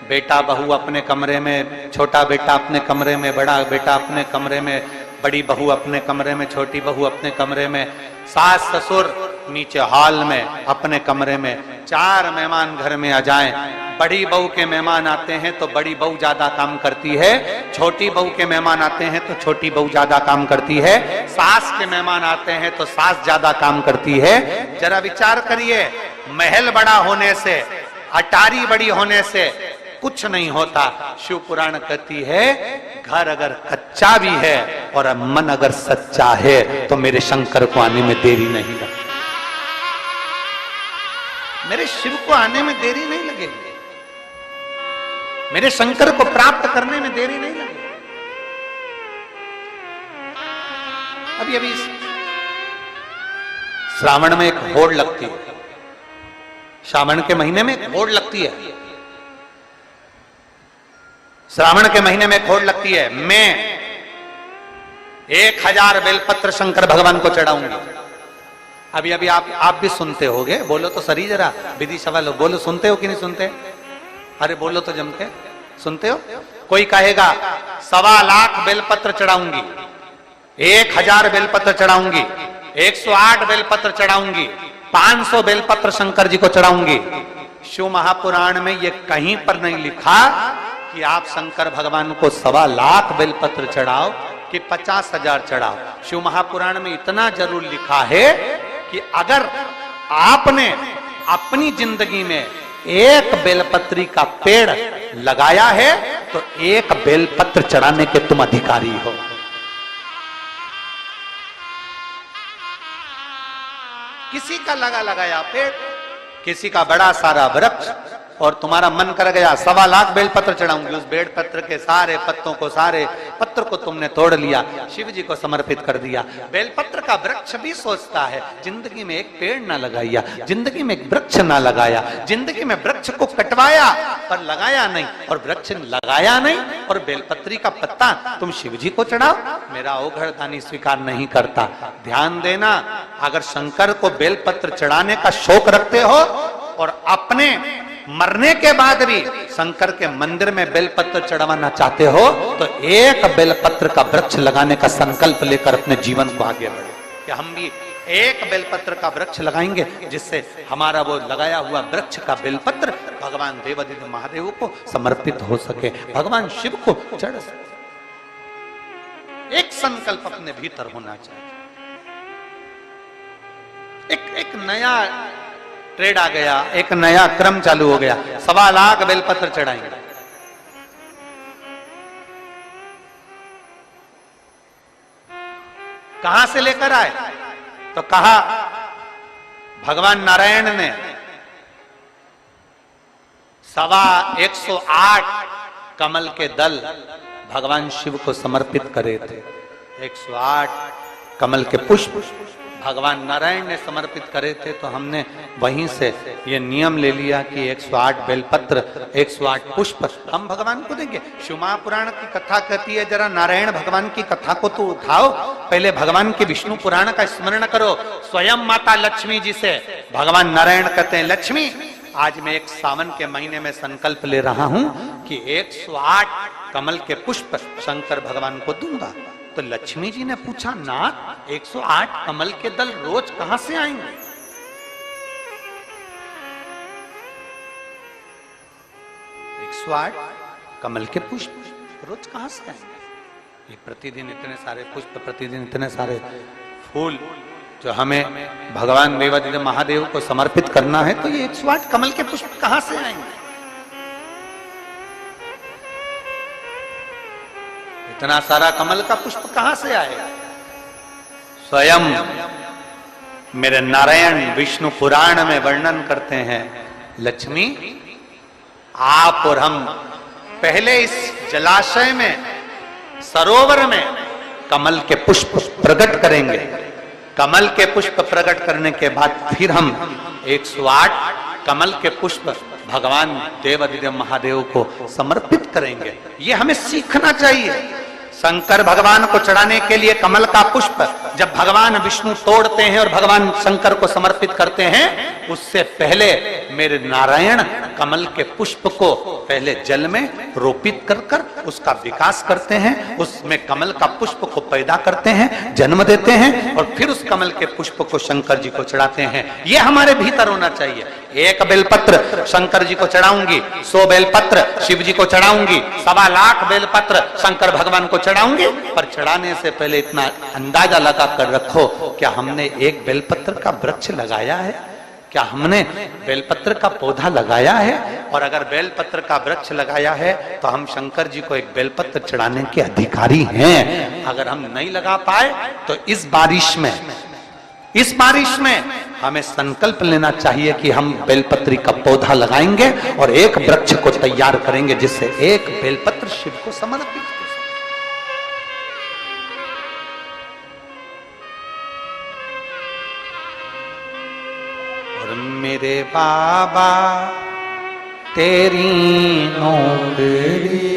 बेटा बहू अपने कमरे में, छोटा बेटा अपने कमरे में, बड़ा बेटा अपने कमरे में, बड़ी बहू अपने कमरे में, छोटी बहू अपने कमरे में, सास ससुर नीचे हॉल में अपने कमरे में, 4 मेहमान घर में आ जाएं। बड़ी बहू के मेहमान आते हैं तो बड़ी बहू ज्यादा काम करती है, छोटी बहू के मेहमान आते हैं तो छोटी बहू ज्यादा काम करती है, सास के मेहमान आते हैं तो सास ज्यादा काम करती है। जरा विचार करिए, महल बड़ा होने से, अटारी बड़ी होने से कुछ नहीं होता। शिव पुराण कहती है, घर अगर कच्चा भी है और मन अगर सच्चा है तो मेरे शंकर को आने में देरी नहीं लगेगी, मेरे शिव को आने में देरी नहीं लगेगी, मेरे शंकर को प्राप्त करने में देरी नहीं लगेगी। अभी अभी श्रावण में एक होड़ लगती है, श्रावण के महीने में एक होड़ लगती है, श्रावण के महीने में होड़ लगती है। मैं 1000 बेलपत्र शंकर भगवान को चढ़ाऊंगी। अभी अभी आप भी सुनते होगे, बोलो तो सही जरा, विधि सवाल हो, बोलो सुनते हो कि नहीं सुनते? अरे बोलो तो जम के, सुनते हो? कोई कहेगा 1.25 लाख बेलपत्र चढ़ाऊंगी, 1000 बेलपत्र चढ़ाऊंगी, 108 बेलपत्र चढ़ाऊंगी, 500 बेलपत्र शंकर जी को चढ़ाऊंगी। शिव महापुराण में ये कहीं पर नहीं लिखा कि आप शंकर भगवान को 1.25 लाख बेलपत्र चढ़ाओ कि 50,000 चढ़ाओ। शिव महापुराण में इतना जरूर लिखा है कि अगर आपने अपनी जिंदगी में एक बेलपत्री का पेड़ लगाया है तो एक बेलपत्र चढ़ाने के तुम अधिकारी हो। किसी का लगाया पेड़, किसी का बड़ा सारा वृक्ष, और तुम्हारा मन कर गया 1.25 लाख बेलपत्र चढ़ाऊंगी, उस बेलपत्र के सारे पत्तों को, सारे पत्र को तुमने तोड़ लिया, शिव जी को समर्पित कर दिया। बेलपत्र का वृक्ष भी सोचता है, जिंदगी में एक पेड़ ना लगाया, जिंदगी में एक वृक्ष ना लगाया, जिंदगी में वृक्ष को कटवाया पर लगाया नहीं, और वृक्ष लगाया नहीं और बेलपत्री का पत्ता तुम शिव जी को चढ़ाओ, मेरा ओघड़दानी स्वीकार नहीं करता। ध्यान देना, अगर शंकर को बेलपत्र चढ़ाने का शौक रखते हो और अपने मरने के बाद भी शंकर के मंदिर में बेलपत्र चढ़वाना चाहते हो तो एक बेलपत्र का वृक्ष लगाने का संकल्प लेकर अपने जीवन को आगे बढ़े कि हम भी एक बेलपत्र का वृक्ष लगाएंगे, जिससे हमारा वो लगाया हुआ वृक्ष का बेलपत्र भगवान देवादिदेव महादेव को समर्पित हो सके, भगवान शिव को चढ़ सके। एक संकल्प अपने भीतर होना चाहिए। एक नया ट्रेड आ गया, एक नया क्रम चालू हो गया, 1.25 लाख बेलपत्र चढ़ाएंगे। कहां से लेकर आए? तो कहा भगवान नारायण ने 108 कमल के दल भगवान शिव को समर्पित करे थे। 108 कमल के पुष्प भगवान नारायण ने समर्पित करे थे, तो हमने वहीं से ये नियम ले लिया कि 108 बेलपत्र, 108 पुष्प हम भगवान को देंगे। शिव महापुराण की कथा कहती है, जरा नारायण भगवान की कथा को तो उठाओ, पहले भगवान के विष्णु पुराण का स्मरण करो। स्वयं माता लक्ष्मी जी से भगवान नारायण कहते हैं, लक्ष्मी आज मैं एक सावन के महीने में संकल्प ले रहा हूं कि 108 कमल के पुष्प शंकर भगवान को दूंगा। तो लक्ष्मी जी ने पूछा, नाथ 108 कमल के दल रोज कहां से आएंगे? कमल के पुष्प रोज कहां से आएंगे? ये प्रतिदिन इतने सारे पुष्प, प्रतिदिन इतने सारे फूल जो हमें भगवान देवादिदेव महादेव को समर्पित करना है, तो ये 108 कमल के पुष्प कहां से आएंगे? इतना सारा कमल का पुष्प कहां से आएगा? स्वयं मेरे नारायण विष्णु पुराण में वर्णन करते हैं, लक्ष्मी आप और हम पहले इस जलाशय में, सरोवर में कमल के पुष्प प्रकट करेंगे। कमल के पुष्प प्रकट करने के बाद फिर हम 108 कमल के पुष्प भगवान देवादिदेव महादेव को समर्पित करेंगे। ये हमें सीखना चाहिए। शंकर भगवान को चढ़ाने के लिए कमल का पुष्प जब भगवान विष्णु तोड़ते हैं और भगवान शंकर को समर्पित करते हैं, उससे पहले मेरे नारायण कमल के पुष्प को पहले जल में रोपित कर कर उसका विकास करते हैं, उसमें कमल का पुष्प को पैदा करते हैं, जन्म देते हैं और फिर उस कमल के पुष्प को शंकर जी को चढ़ाते हैं। यह हमारे भीतर होना चाहिए। एक बेलपत्र शंकर जी को चढ़ाऊंगी, 100 बेलपत्र शिव जी को चढ़ाऊंगी, 1.25 लाख बेलपत्र शंकर भगवान को चढ़ाऊंगी, पर चढ़ाने से पहले इतना अंदाजा लगा कर रखो, क्या हमने एक बेलपत्र का वृक्ष लगाया है? क्या हमने बेलपत्र का पौधा लगाया है? और अगर बेलपत्र का वृक्ष लगाया है तो हम शंकर जी को एक बेलपत्र चढ़ाने के अधिकारी हैं। अगर हम नहीं लगा पाए तो इस बारिश में हमें संकल्प लेना चाहिए कि हम बेलपत्री का पौधा लगाएंगे और एक वृक्ष को तैयार करेंगे जिससे एक बेलपत्र शिव को समर्पित हो। और मेरे बाबा तेरी नौकरी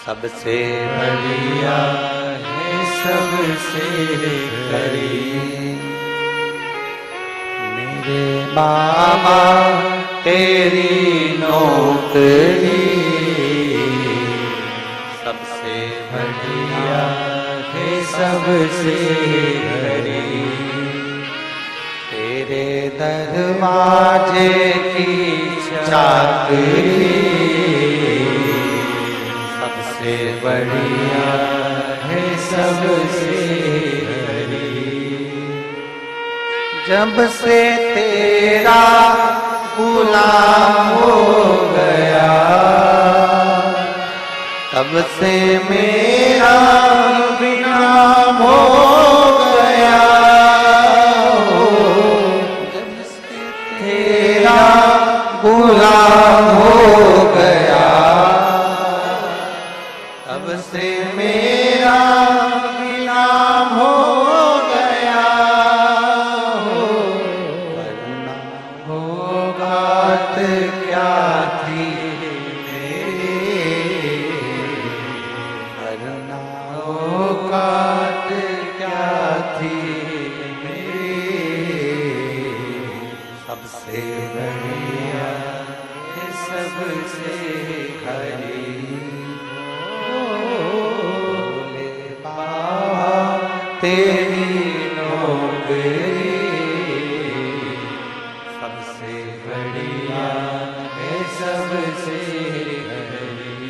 सबसे बढ़िया है, सबसे करीब। मेरे बाबा तेरी नौकरी सबसे बढ़िया है, सबसे करीब। तेरे दरवाजे की चाकरी सबसे बढ़िया है, सबसे करीब। जब से तेरा गुलाम हो गया, तब से मेरा विनाम हो गया। जब से तेरा गुलाम हो गया, तब से मेरा विनाम हो गया। वरना औकात क्या थी मेरी, वरना औकात क्या थी मेरी। सबसे बढ़िया है, सबसे खरी। तेरी नौकरी सबसे बढ़िया है, सबसे करीब।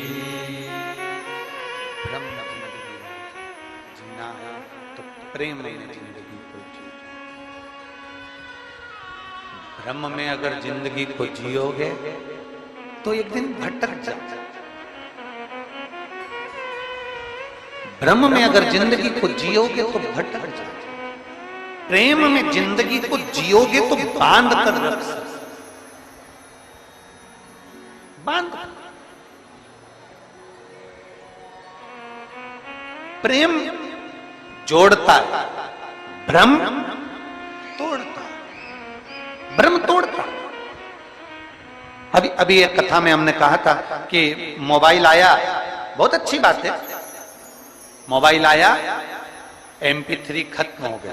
ब्रह्म जीना है तो प्रेम में जिंदगी को जियो। ब्रह्म में अगर जिंदगी को जियोगे तो एक दिन भटक जाओ। ब्रह्म में अगर जिंदगी को जियोगे तो भटक जाओ। प्रेम में जिंदगी को जियोगे तो बांध कर रख सकते, बांध। प्रेम जोड़ता है, भ्रम तोड़ता है, भ्रम तोड़ता है। अभी एक कथा में हमने कहा था कि मोबाइल आया, बहुत अच्छी बात है। मोबाइल आया, MP3 खत्म हो गया।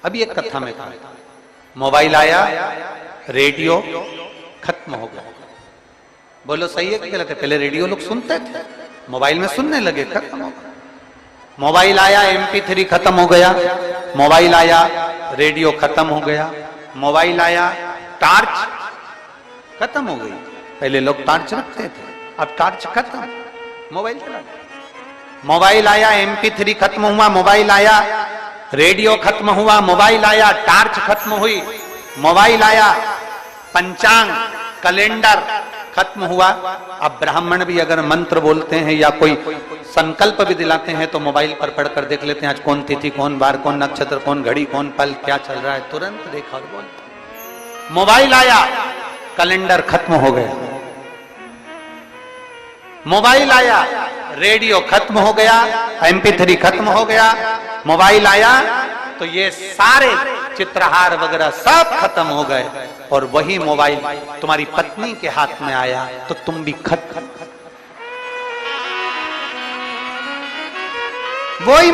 अभी एक कथा में कहा, मोबाइल आया, रेडियो खत्म हो गया। बोलो सही है कि गलत है? पहले रेडियो लोग सुनते थे, मोबाइल में सुनने लगे, खत्म हो गया। मोबाइल आया, MP3 खत्म हो गया। मोबाइल आया, रेडियो खत्म हो गया। मोबाइल आया, टार्च खत्म हो गई। पहले लोग टार्च रखते थे, अब टार्च खत्म, मोबाइल चला। मोबाइल आया, MP3 खत्म हुआ। मोबाइल आया, रेडियो खत्म हुआ। मोबाइल आया, टार्च खत्म हुई। मोबाइल आया, पंचांग, कैलेंडर खत्म हुआ। अब ब्राह्मण भी अगर मंत्र बोलते हैं या कोई संकल्प भी दिलाते हैं तो मोबाइल पर पढ़कर देख लेते हैं आज कौन तिथि, कौन वार, कौन नक्षत्र, कौन घड़ी, कौन पल, क्या चल रहा है, तुरंत देखा और बोलते। मोबाइल आया, कैलेंडर खत्म हो गया। मोबाइल आया, रेडियो खत्म हो गया, MP3 खत्म हो गया। मोबाइल आया तो ये सारे चित्रहार वगैरह सब खत्म हो गए। और वही मोबाइल तुम्हारी पत्नी के हाथ में आया तो तुम भी खत्म। वही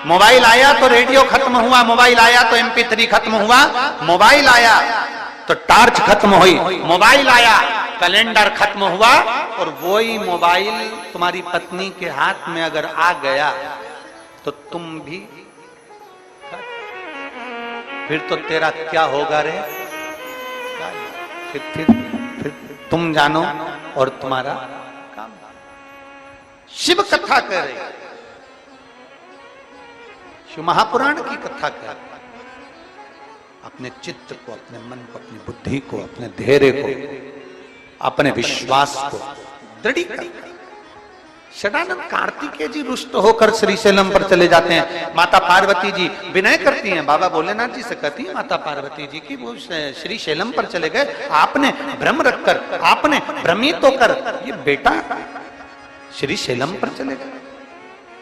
मोबाइल आया तो रेडियो खत्म हुआ, मोबाइल आया तो MP3 खत्म हुआ, मोबाइल आया तो टार्च खत्म हुई, मोबाइल आया कैलेंडर खत्म हुआ। और वही मोबाइल तुम्हारी पत्नी के हाथ में अगर आ गया तो तुम भी, फिर तो तेरा क्या होगा रे? फिर तुम जानो और तुम्हारा काम। शिव कथा कह रहे, शिव महापुराण की कथा कह रहे। अपने चित्त को, अपने मन को, अपनी बुद्धि को, अपने धैर्य को, अपने विश्वास को दृढ़ कर। षडानंद कार्तिकेय जी रुष्ट होकर श्रीशैलम पर चले जाते हैं। माता पार्वती जी विनय करती हैं, बाबा भोलेनाथ जी से कहती है माता पार्वती जी की वो श्रीशैलम पर चले गए, आपने भ्रम रखकर, आपने भ्रमित होकर ये बेटा श्रीशैलम पर चले गए।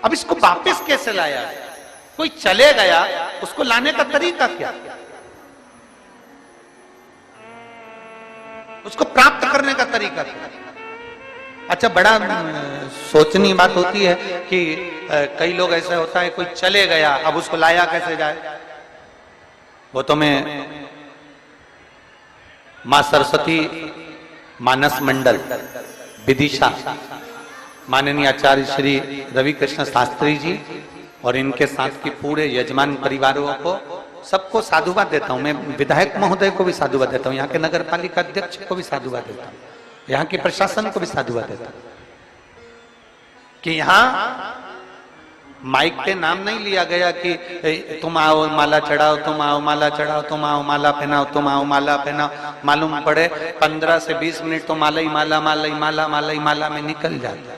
अब इसको वापस कैसे लाया? कोई चले गया, उसको लाने का तरीका क्या? उसको प्राप्त करने का तरीका क्या? अच्छा, बड़ा सोचनी बात होती है कि कई लोग ऐसा होता है, कोई चले गया, अब उसको लाया कैसे जाए? वो तो मैं मां सरस्वती मानस मंडल विदिशा, माननीय आचार्य श्री रवि कृष्ण शास्त्री जी और इनके साथ की पूरे यजमान परिवारों को सबको साधुवाद देता हूं। मैं विधायक महोदय को भी साधुवाद देता हूं, यहाँ के नगर पालिका अध्यक्ष को भी साधुवाद देता हूं, यहाँ के प्रशासन को भी साधुवाद देता हूं कि यहाँ माइक पे नाम नहीं लिया गया कि तुम आओ माला चढ़ाओ, तुम आओ माला चढ़ाओ, तुम आओ माला पहनाओ, तुम आओ माला पहनाओ। मालूम पड़े 15 से 20 मिनट तो माला ही माला, माला ही माला, माला ही माला में निकल जाता।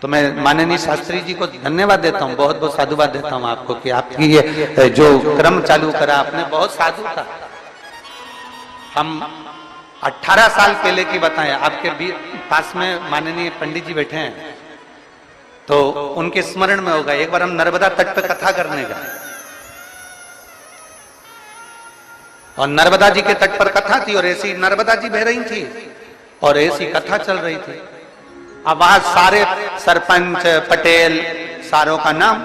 तो मैं माननीय शास्त्री जी को धन्यवाद देता हूँ, बहुत बहुत साधुवाद देता हूँ आपको कि आपकी ये जो क्रम चालू करा आपने, बहुत साधु था। हम 18 साल पहले की बताएं, आपके पास में माननीय पंडित जी बैठे हैं तो उनके स्मरण में होगा, एक बार हम नर्मदा तट पर कथा करने गए और नर्मदा जी के तट पर कथा थी और ऐसी नर्मदा जी बह रही थी और ऐसी कथा चल रही थी। अब वहां सारे सरपंच पटेल सारों का नाम,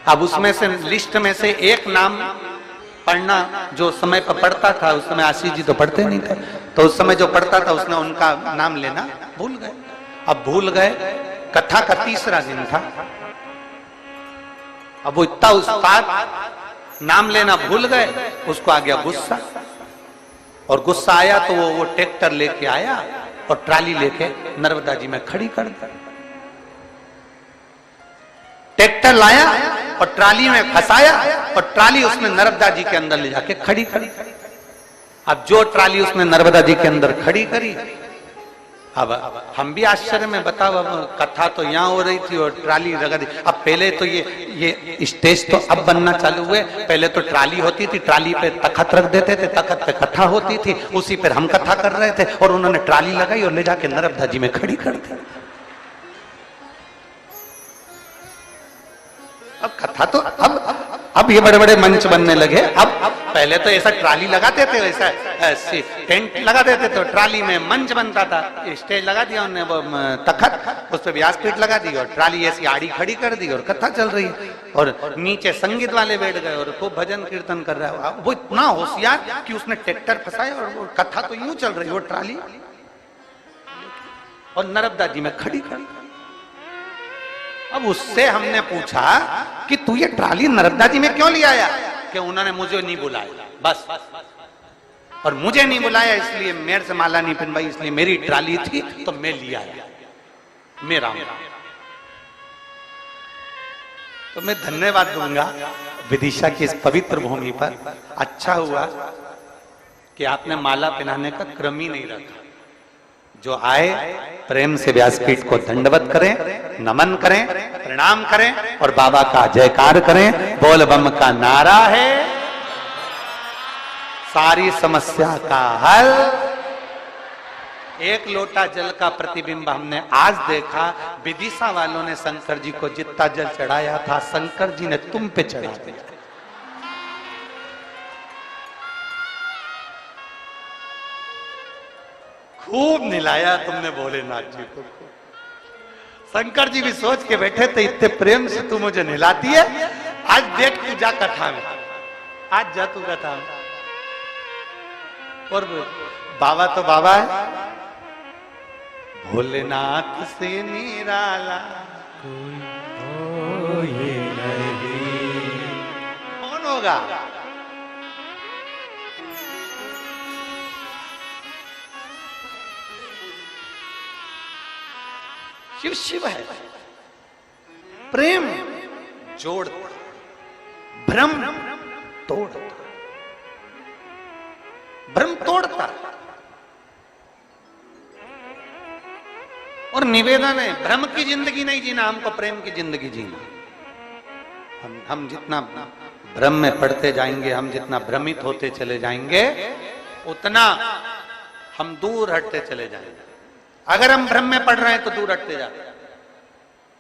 अब उसमें से लिस्ट में से एक नाम पढ़ना जो समय पर पढ़ता था, उस समय आशीष जी तो पढ़ते नहीं थे, तो उस समय जो पढ़ता था उसने उनका नाम लेना भूल गए। अब भूल गए, कथा का तीसरा दिन था, अब वो इतना उस्ताद नाम लेना भूल गए, उसको आ गया गुस्सा और गुस्सा आया तो वो ट्रैक्टर लेके आया और ट्राली लेके नर्मदा जी में खड़ी कर दी। ट्रैक्टर लाया और ट्राली में फंसाया और ट्राली उसने नर्मदा जी के अंदर ले जाके खड़ी करी। अब जो ट्राली उसने नर्मदा जी के अंदर खड़ी करी, अब हम भी आश्चर्य में, बताओ अब कथा तो यहाँ हो रही थी और ट्राली लगा दी। अब पहले तो ये स्टेज तो अब बनना चालू हुए, पहले तो ट्राली होती थी, ट्राली पे तखत रख देते थे, तखत पे कथा होती थी, उसी पर हम कथा कर रहे थे और उन्होंने ट्राली लगाई और ले जाके नर्मदा जी में खड़ी कर दी। अब कथा तो अब ये बड़े बड़े मंच बनने लगे। अब पहले तो ऐसा ट्राली लगाते थे, वैसा टेंट लगा देते तो ट्राली में मंच बनता था, स्टेज लगा दिया उन्होंने, वो तखत, उस पर व्यासपीठ लगा दी और ट्राली ऐसी आड़ी खड़ी कर दी और कथा चल रही है और नीचे संगीत वाले बैठ गए और खूब भजन कीर्तन कर रहा है। वो इतना होशियार कि उसने ट्रैक्टर फंसाया और वो कथा तो यूं चल रही है, वो ट्राली और नर्मदा जी में खड़ी कर। अब उससे हमने पूछा कि तू ये ट्राली नर्मदा जी में क्यों ले आया? कि उन्होंने मुझे नहीं बुलाया बस, और मुझे नहीं बुलाया इसलिए मेरे से माला नहीं पहनवाई, इसलिए मेरी ट्राली थी तो मैं ले आया, मेरा। तो मैं धन्यवाद दूंगा विदिशा की इस पवित्र भूमि पर। अच्छा हुआ कि आपने माला पहनाने का क्रम ही नहीं रखा। जो आए प्रेम से व्यासपीठ को दंडवत करें, नमन करें, प्रणाम करें और बाबा का जयकार करें। बोल बम का नारा है, सारी समस्या का हल। एक लोटा जल का प्रतिबिंब हमने आज देखा। विदिशा वालों ने शंकर जी को जितना जल चढ़ाया था, शंकर जी ने तुम पे चढ़ा दिया। खूब निलाया तुमने भोलेनाथ जी को। शंकर जी भी सोच के बैठे थे, इतने प्रेम से तू मुझे निलाती है, आज देख तू जा कथा में, आज जा तू कथा में। और बाबा तो बाबा है, भोलेनाथ से निराला कोई नहीं। कौन होगा? शिव शिव है। प्रेम जोड़ता, भ्रम तोड़ता, भ्रम तोड़ता। और निवेदन है, भ्रम की जिंदगी नहीं जीना, हमको प्रेम की जिंदगी जीना। हम जितना भ्रम में पड़ते जाएंगे, हम जितना भ्रमित होते चले जाएंगे, उतना हम दूर हटते चले जाएंगे। अगर हम भ्रम में पड़ रहे हैं तो दूर हटते जाते हैं।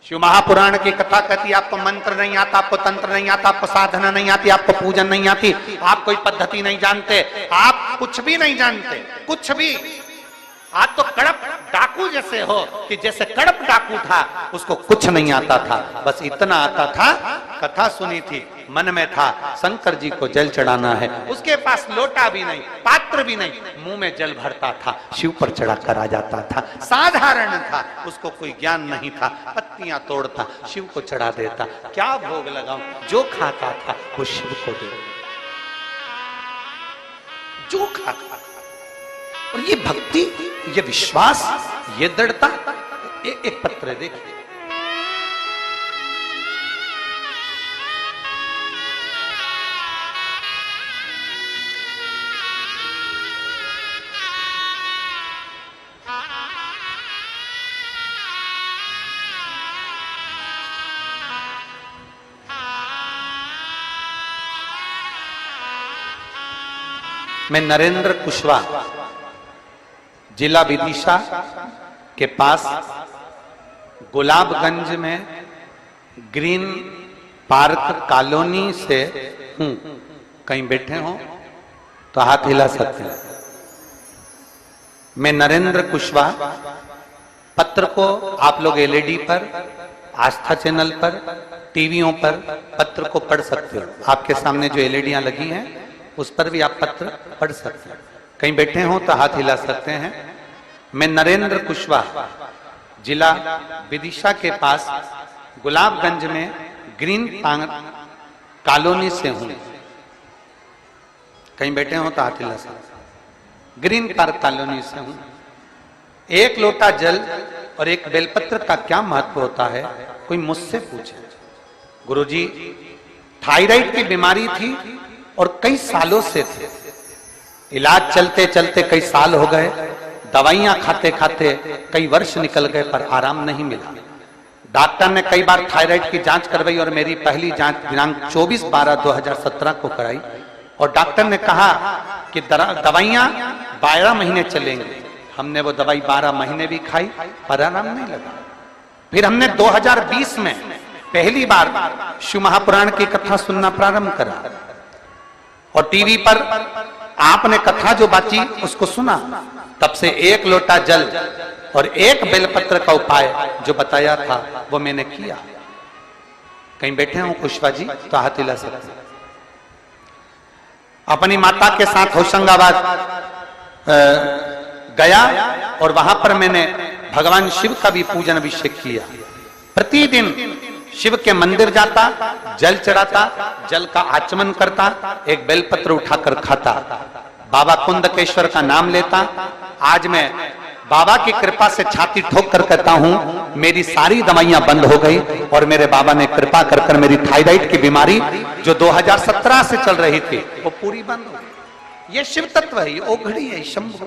शिव महापुराण की कथा कहती, आपको मंत्र नहीं आता, आपको तंत्र नहीं आता, आपको साधना नहीं आती, आपको पूजन नहीं आती, आप कोई पद्धति नहीं जानते, आप कुछ भी नहीं जानते, कुछ भी। आप तो कड़प डाकू जैसे हो कि जैसे कड़प डाकू था, उसको कुछ नहीं आता था, बस इतना आता था, कथा सुनी थी, मन में था शंकर जी को जल चढ़ाना है। उसके पास लोटा भी नहीं, पात्र भी नहीं, मुंह में जल भरता था, शिव पर चढ़ा कर आ जाता था। साधारण था, उसको कोई ज्ञान नहीं था, पत्तियां तोड़ता, शिव को चढ़ा देता। क्या भोग लगाऊं? जो खाता था वो शिव को दे, जो खाता। और ये भक्ति, ये विश्वास, ये दृढ़ता। एक पत्र देखिए, मैं नरेंद्र कुशवाहा, जिला विदिशा के पास गुलाबगंज में ग्रीन पार्क कॉलोनी से हूं। कहीं बैठे हो तो हाथ हिला सकते हैं। मैं नरेंद्र कुशवाहा। पत्र को आप लोग एलईडी पर, आस्था चैनल पर, टीवियों पर पत्र को पढ़ सकते हो। आपके सामने जो एलईडियां लगी हैं उस पर भी आप पत्र पढ़ सकते हैं। कहीं बैठे हो तो हाथ हिला सकते हैं। मैं नरेंद्र कुशवाहा, जिला विदिशा के पास गुलाबगंज में ग्रीन पार्क कॉलोनी से हूं। कहीं बैठे हो तो हाथ हिला सकते हैं। ग्रीन पार्क कॉलोनी से हूं। एक लोटा जल और एक बेलपत्र का क्या महत्व होता है, कोई मुझसे पूछे। गुरुजी, थायराइड की बीमारी थी और कई सालों से थे। इलाज चलते चलते कई साल हो गए, दवाइयां खाते खाते कई वर्ष निकल गए, पर आराम नहीं मिला। डॉक्टर ने कई बार थायराइड की जांच करवाई और मेरी पहली जांच दिनांक 24/12/2017 को कराई और डॉक्टर ने कहा कि दवाइयां 12 महीने चलेंगे। हमने वो दवाई 12 महीने भी खाई पर आराम नहीं लगा। फिर हमने 2020 में पहली बार शिव महापुराण की कथा सुनना प्रारंभ करा और टीवी पर आपने कथा जो बाची उसको सुना। तब से एक लोटा जल और एक बेलपत्र का उपाय जो बताया था वो मैंने किया। कहीं बैठे हो कुशवाहा जी तो हाथ हिला सकते। अपनी माता के साथ होशंगाबाद गया और वहां पर मैंने भगवान शिव का भी पूजन अभिषेक किया। प्रतिदिन शिव के मंदिर जाता, जल चढ़ाता, जल का आचमन करता, एक बेलपत्र उठाकर खाता, बाबा कुंदकेश्वर का नाम लेता। आज मैं बाबा की कृपा से छाती ठोक कर कहता हूं, मेरी सारी दवाइयां बंद हो गई और मेरे बाबा ने कृपा कर मेरी थायराइड की बीमारी जो 2017 से चल रही थी वो पूरी बंद हो गई। ये शिव तत्व है, ये ओघड़ी है, शंभु।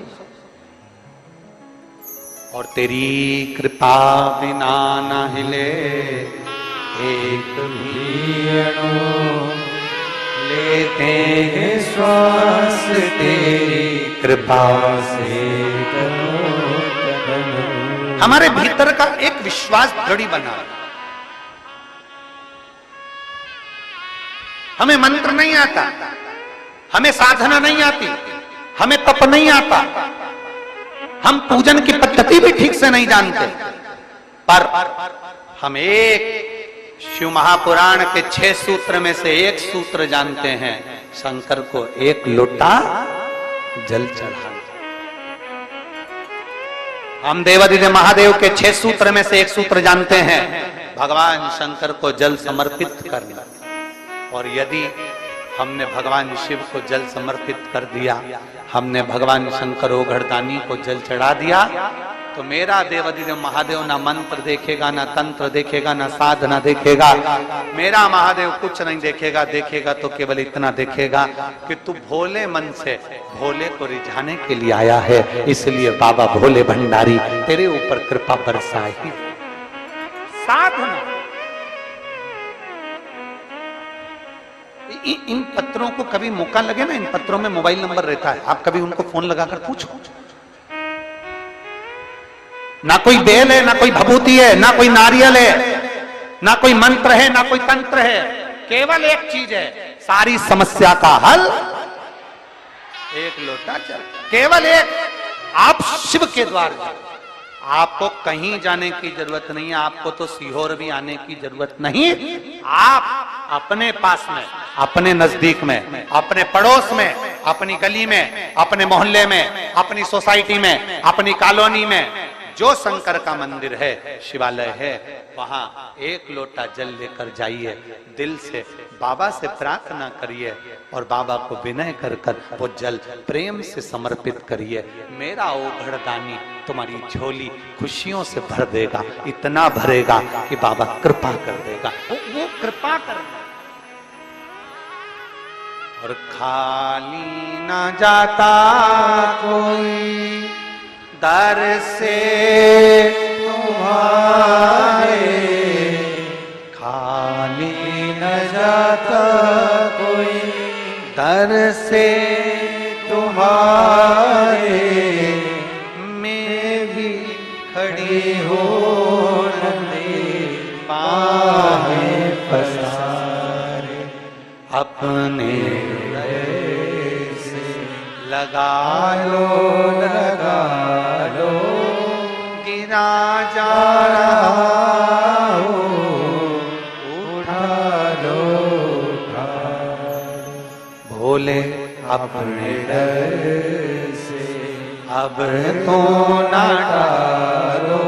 और तेरी कृपा बिना न हिले एक भी अणु, लेते हैं श्वास तेरी कृपा से। हमारे भीतर का एक विश्वास दृढ़ बना। हमें मंत्र नहीं आता, हमें साधना नहीं आती, हमें तप नहीं आता, हम पूजन की पद्धति भी ठीक से नहीं जानते, पर हम एक शिव महापुराण के 6 सूत्र में से एक सूत्र जानते हैं, शंकर को एक लोटा जल चढ़ाना। हम देवादिदेव महादेव के 6 सूत्र में से एक सूत्र जानते हैं, भगवान शंकर को जल समर्पित करना। और यदि हमने भगवान शिव को जल समर्पित कर दिया, हमने भगवान शंकर ओघड़दानी को जल चढ़ा दिया, तो मेरा देवादिदेव महादेव ना मंत्र देखेगा, ना तंत्र देखेगा, ना साधना देखेगा। मेरा महादेव कुछ नहीं देखेगा, देखेगा तो केवल इतना देखेगा कि तू भोले मन से भोले को रिझाने के लिए आया है, इसलिए बाबा भोले भंडारी तेरे ऊपर कृपा बरसाई। साधना। इन पत्रों को कभी मौका लगे ना, इन पत्रों में मोबाइल नंबर रहता है, आप कभी उनको फोन लगाकर पूछो। ना कोई बेल है, ना कोई भभूति है, ना कोई नारियल है, ना कोई मंत्र है, ना कोई तंत्र है, केवल एक चीज है, सारी समस्या का हल एक लोटा जल। केवल एक। आप शिव के द्वार जाओ, आपको कहीं जाने की जरूरत नहीं है, आपको तो सीहोर भी आने की जरूरत नहीं। आप अपने पास में, अपने नजदीक में, अपने पड़ोस में, अपनी गली में, अपने मोहल्ले में, अपनी सोसाइटी में, अपनी कॉलोनी में जो शंकर का मंदिर है, शिवालय है, वहां एक लोटा जल लेकर जाइए, दिल से बाबा से प्रार्थना करिए और बाबा को विनय कर कर वो जल प्रेम से समर्पित करिए। मेरा ओघड़दानी तुम्हारी झोली खुशियों से भर देगा, इतना भरेगा कि बाबा कृपा कर देगा। वो कृपा कर। और खाली ना जाता कोई दर से तुम्हारे, खाली न जाता कोई दर से तुम्हारे, मैं भी खड़ी हो पाए पसारे, अपने लगा लो गिरा जा रहा हो, उठा लो भोले अपने डर से, अब तो ना डालो,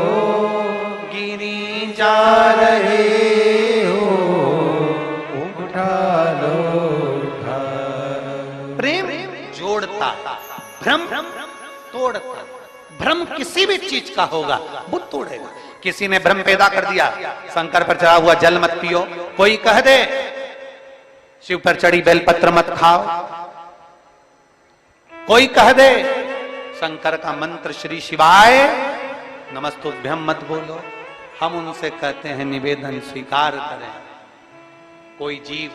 गिरी जा रहे हो, उठा लो। प्रेम जोड़ता, भ्रम तोड़ता। भ्रम किसी भी चीज का होगा, वो तोड़ेगा। किसी ने भ्रम पैदा कर दिया, शंकर पर चढ़ा हुआ जल मत पियो, कोई कह दे शिव पर चढ़ी बेलपत्र मत खाओ, कोई कह दे शंकर का मंत्र श्री शिवाय नमस्तुभ्यम मत बोलो, हम उनसे कहते हैं निवेदन स्वीकार करें। कोई जीव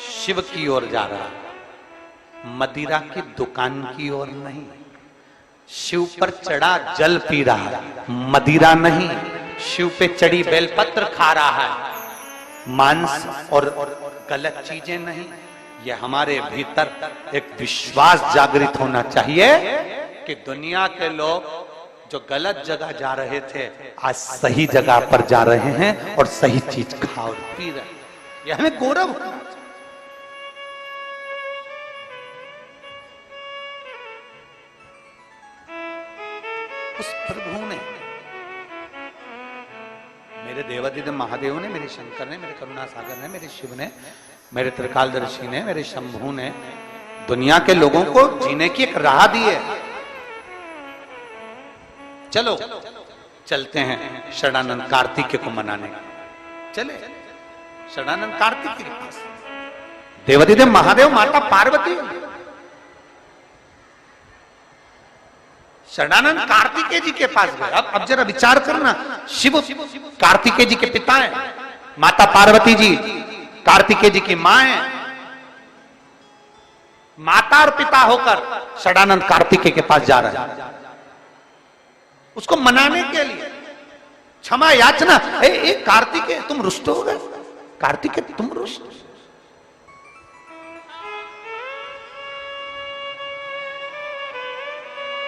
शिव की ओर जा रहा, मदिरा की दुकान की ओर नहीं, शिव पर चढ़ा जल पी रहा है, मदिरा नहीं, शिव पे चढ़ी बेलपत्र खा रहा है, मांस और गलत चीजें नहीं। ये हमारे भीतर एक विश्वास जागृत होना चाहिए कि दुनिया के लोग जो गलत जगह जा रहे थे, आज सही जगह पर जा रहे हैं और सही चीज खा और पी रहे हैं। यह हमें गौरव होना चाहिए। उस प्रभु ने, मेरे देवादिदेव महादेव ने, मेरे शंकर ने, मेरे करुणा सागर ने, मेरे शिव ने, मेरे त्रिकालदर्शी ने, मेरे शंभू ने दुनिया के लोगों को जीने की एक राह दी है। चलो चलते हैं षडानंद कार्तिकेय को मनाने, चले षडानंद कार्तिकेय के पास। देवादिदेव महादेव, माता पार्वती, षडानंद कार्तिकेय जी के पास गए। अब जरा विचार करना, शिव कार्तिकेय जी के पिता हैं, माता पार्वती जी कार्तिकेय जी की मां है। माता और पिता होकर षडानंद कार्तिकेय के पास जा रहा है, उसको मनाने के लिए, क्षमा याचना। ए कार्तिकेय तुम रुष्ट हो गए, कार्तिकेय तुम रुष्ट।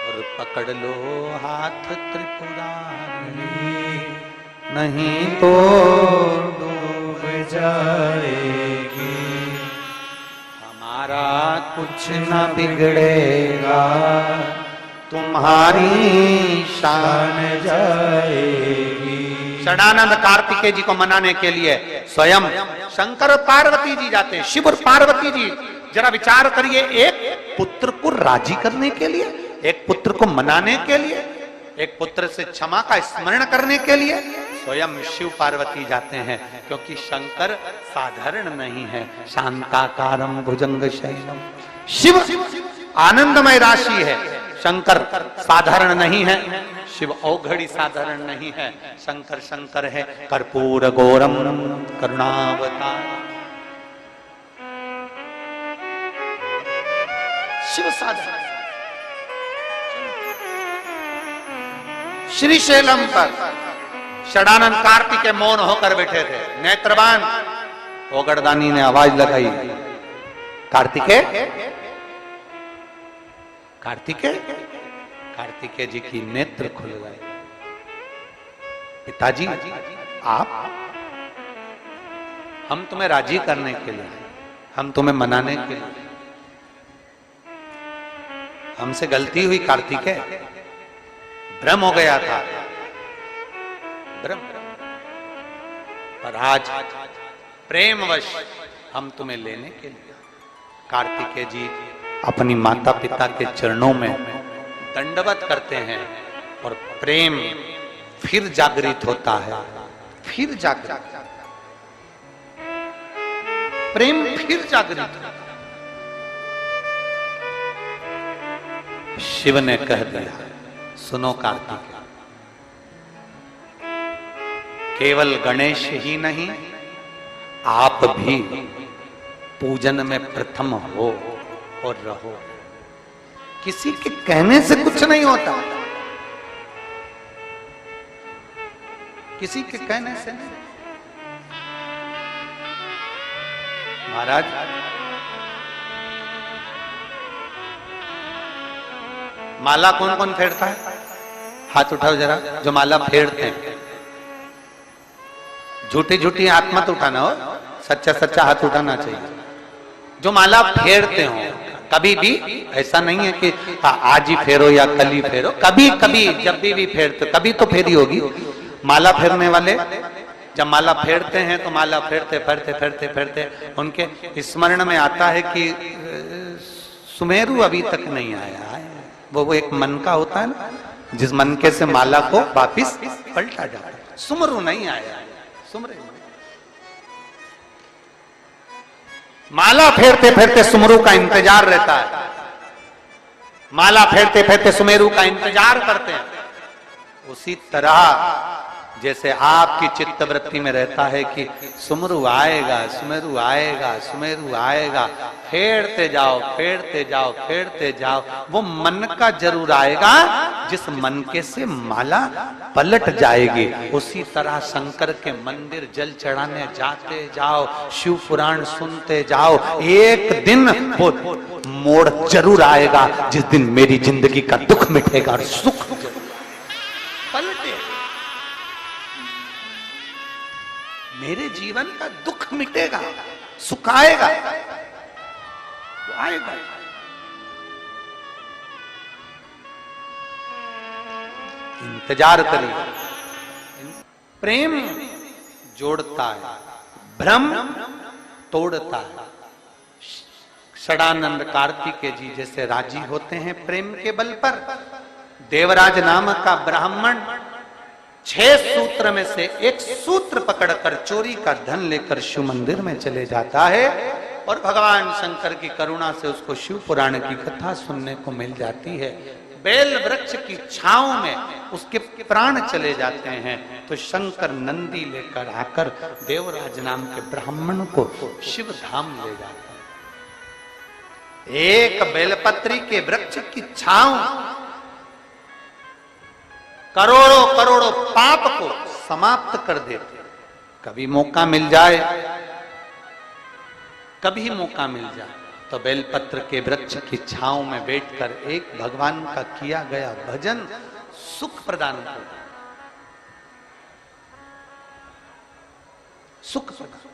और पकड़ लो हाथ त्रिपुरारी, नहीं तो डूब जाएगी, हमारा कुछ न बिगड़ेगा, तुम्हारी शान जाएगी। षडानंद कार्तिकेय जी को मनाने के लिए स्वयं शंकर और पार्वती जी जाते हैं। शिव और पार्वती जी, जरा विचार करिए, एक पुत्र को राजी करने के लिए, एक पुत्र को मनाने के लिए, एक पुत्र से क्षमा का स्मरण करने के लिए स्वयं शिव पार्वती जाते हैं, क्योंकि शंकर साधारण नहीं है। शांताकारम भुजंग शैलम, शिव आनंदमय राशि है, शंकर साधारण नहीं है, शिव औघड़ी साधारण नहीं है। शंकर शंकर है, कर्पूर गौरम करुणावतार। शिव साधारण। श्रीशैलम पर षडानंद कार्तिकेय मौन होकर बैठे थे, नेत्रवान। ओगड़दानी ने आवाज लगाई, कार्तिकेय कार्तिकेय। कार्तिकेय जी की नेत्र खुल गए। पिताजी आप, हम तुम्हें राजी करने के लिए, हम तुम्हें मनाने के लिए, हमसे गलती हुई कार्तिकेय, भ्रम हो गया था, भ्रम, पर आज प्रेमवश हम तुम्हें लेने के लिए। कार्तिकेय जी अपनी माता पिता के चरणों में दंडवत करते हैं और प्रेम फिर जागृत होता है, फिर जागृत, प्रेम फिर जागृत। शिव ने कह दिया, सुनो कार्तिकेय, केवल गणेश ही नहीं, आप भी पूजन में प्रथम हो और रहो। किसी के कहने से कुछ नहीं होता, किसी के कहने से नहीं। महाराज माला कौन कौन फेरता है? हाथ उठाओ जरा, जो माला फेरते हैं। झूठी झूठी हाथ मत उठाना हो, सच्चा सच्चा हाथ उठाना चाहिए। जो माला फेरते हो, कभी भी ऐसा नहीं है कि आज ही फेरो या कल ही फेरो, कभी कभी जब भी फेरते, कभी तो फेरी होगी। माला फेरने वाले जब माला फेरते हैं तो माला फेरते फेरते फेरते फेरते उनके स्मरण में आता है कि सुमेरु अभी तक नहीं आया है। वो एक मन का होता है ना, जिस मन के से माला को वापिस पलटा जाता है। सुमरु नहीं आया, सुमरे माला फेरते फेरते सुमरु का इंतजार रहता है। माला फेरते फेरते सुमेरु का इंतजार करते हैं। उसी तरह जैसे आपकी चित्तवृत्ति में रहता है कि सुमरु आएगा, सुमेरु आएगा, सुमेरु आएगा, फेरते जाओ फेरते जाओ फेरते जाओ, वो मन का जरूर आएगा जिस मन के से माला पलट जाएगी। उसी तरह शंकर के मंदिर जल चढ़ाने जाते जाओ, शिव पुराण सुनते जाओ, एक दिन वो मोड़ जरूर आएगा जिस दिन मेरी जिंदगी का दुख मिटेगा और सुख पलटे। मेरे जीवन का दुख मिटेगा, सुख आएगा, वो आएगा। इंतजार करिए। प्रेम जोड़ता है, भ्रम तोड़ता है। षडानंद कार्तिकेय जी जैसे राजी होते हैं प्रेम के बल पर। देवराज नामक का ब्राह्मण 6 सूत्र में से एक सूत्र पकड़कर चोरी का धन लेकर शिव मंदिर में चले जाता है और भगवान शंकर की करुणा से उसको शिव पुराण की कथा सुनने को मिल जाती है। बेल वृक्ष की छांव में उसके प्राण चले जाते हैं, तो शंकर नंदी लेकर आकर देवराज नाम के ब्राह्मण को शिव धाम ले जाते हैं। एक बेलपत्री के वृक्ष की छांव करोड़ों करोड़ों पाप को समाप्त कर देते। कभी मौका मिल जाए, कभी मौका मिल जाए तो बेलपत्र के वृक्ष की छांव में बैठकर एक भगवान का किया गया भजन सुख प्रदान कर, सुख प्रदान।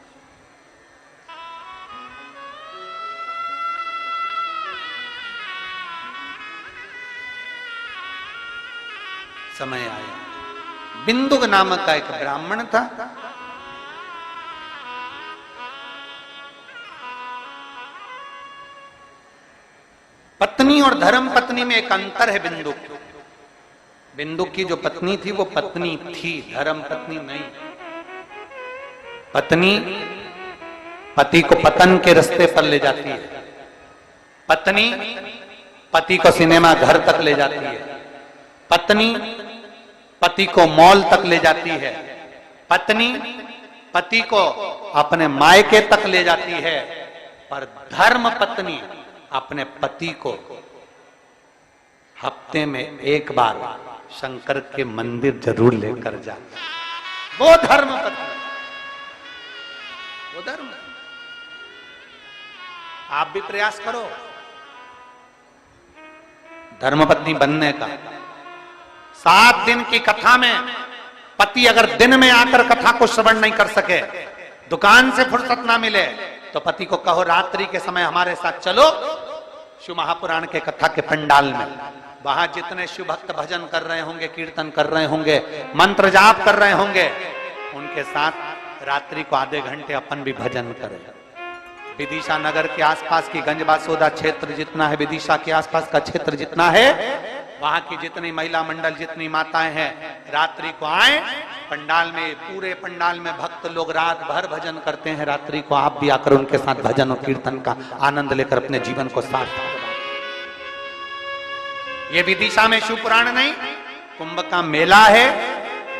समय आया, बिंदुक नामक का एक ब्राह्मण था, पत्नी और धर्म पत्नी में एक अंतर है। बिंदुक, बिंदुक की जो पत्नी थी वो पत्नी थी, धर्म पत्नी नहीं। पत्नी पति को पतन के रास्ते पर ले जाती है, पत्नी पति को सिनेमा घर तक ले जाती है, पत्नी पति को मॉल तक ले जाती है, पत्नी पति को अपने मायके तक ले जाती है, पर धर्म पत्नी अपने पति को हफ्ते में एक बार शंकर के मंदिर जरूर लेकर जाता। वो धर्म पत्नी, वो धर्म। आप भी प्रयास करो धर्मपत्नी बनने का। 7 दिन की कथा में पति अगर दिन में आकर कथा को श्रवण नहीं कर सके, दुकान से फुर्सत ना मिले, तो पति को कहो रात्रि के समय हमारे साथ चलो शिव महापुराण के कथा के पंडाल में। वहां जितने शिव भक्त भजन कर रहे होंगे, कीर्तन कर रहे होंगे, मंत्र जाप कर रहे होंगे, उनके साथ रात्रि को आधे घंटे अपन भी भजन करें। विदिशा नगर के आसपास की गंजबासोदा क्षेत्र जितना है, विदिशा के आसपास का क्षेत्र जितना है, वहां की जितनी महिला मंडल, जितनी माताएं हैं, रात्रि को आए पंडाल में। पूरे पंडाल में भक्त लोग रात भर भजन करते हैं। रात्रि को आप भी आकर उनके साथ भजन और कीर्तन का आनंद लेकर अपने जीवन को सार्थक बनाएं। ये विदिशा में शिव पुराण नहीं, कुंभ का मेला है।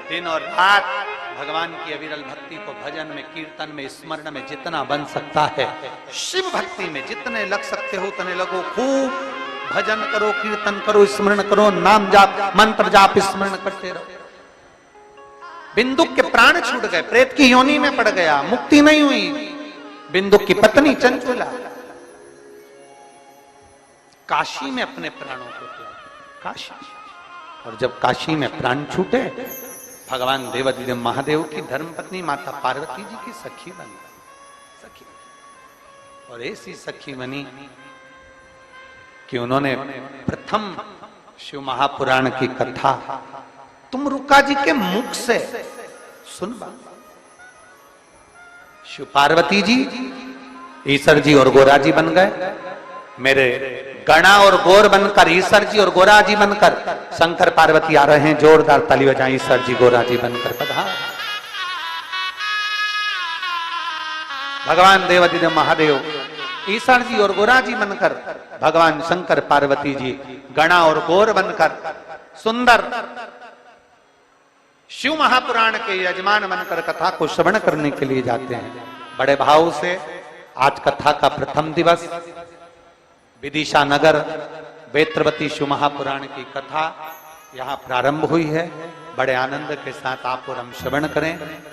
दिन और रात भगवान की अविरल भक्ति को भजन में, कीर्तन में, स्मरण में जितना बन सकता है, शिव भक्ति में जितने लग सकते हो उतने लगो। खूब भजन करो, कीर्तन करो, स्मरण करो, नाम जाप, मंत्र जाप, स्मरण करते रहो। बिंदुक के प्राण छूट गए, प्रेत की योनि में पड़ गया, मुक्ति नहीं हुई। बिंदुक की पत्नी चंचुला काशी में अपने प्राणों को त्याग, काशी। और जब काशी में प्राण छूटे, भगवान देवाधिदेव महादेव की धर्मपत्नी माता पार्वती जी की सखी बन गई, सखी। और ऐसी सखी बनी कि उन्होंने प्रथम शिव महापुराण की कथा तुम रुका जी के मुख से सुनवा। शिव पार्वती जी, ईश्वर जी और गोरा जी बन गए। मेरे गणा और गौर बनकर, ईश्वर जी और गोरा जी बनकर शंकर पार्वती आ रहे हैं। जोरदार ताली बजाएं, ईश्वर जी गोरा जी बनकर पधार। भगवान देवाधिदेव महादेव ईश्वर जी और गोरा जी बनकर, भगवान शंकर पार्वती जी गणा और गौर बनकर सुंदर शिव महापुराण के यजमान बनकर कथा को श्रवण करने के लिए जाते हैं। बड़े भाव से आज कथा का प्रथम दिवस विदिशा नगर वेत्रवती शिव महापुराण की कथा यहाँ प्रारंभ हुई है। बड़े आनंद के साथ आप और हम श्रवण करें,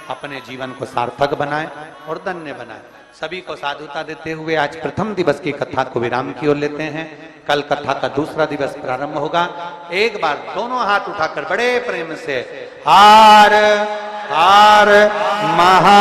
अपने जीवन को सार्थक बनाएं और धन्य बनाएं। सभी को साधुता देते हुए आज प्रथम दिवस की कथा को विराम की ओर लेते हैं। कल कथा का दूसरा दिवस प्रारंभ होगा। एक बार दोनों हाथ उठाकर बड़े प्रेम से हार हार महा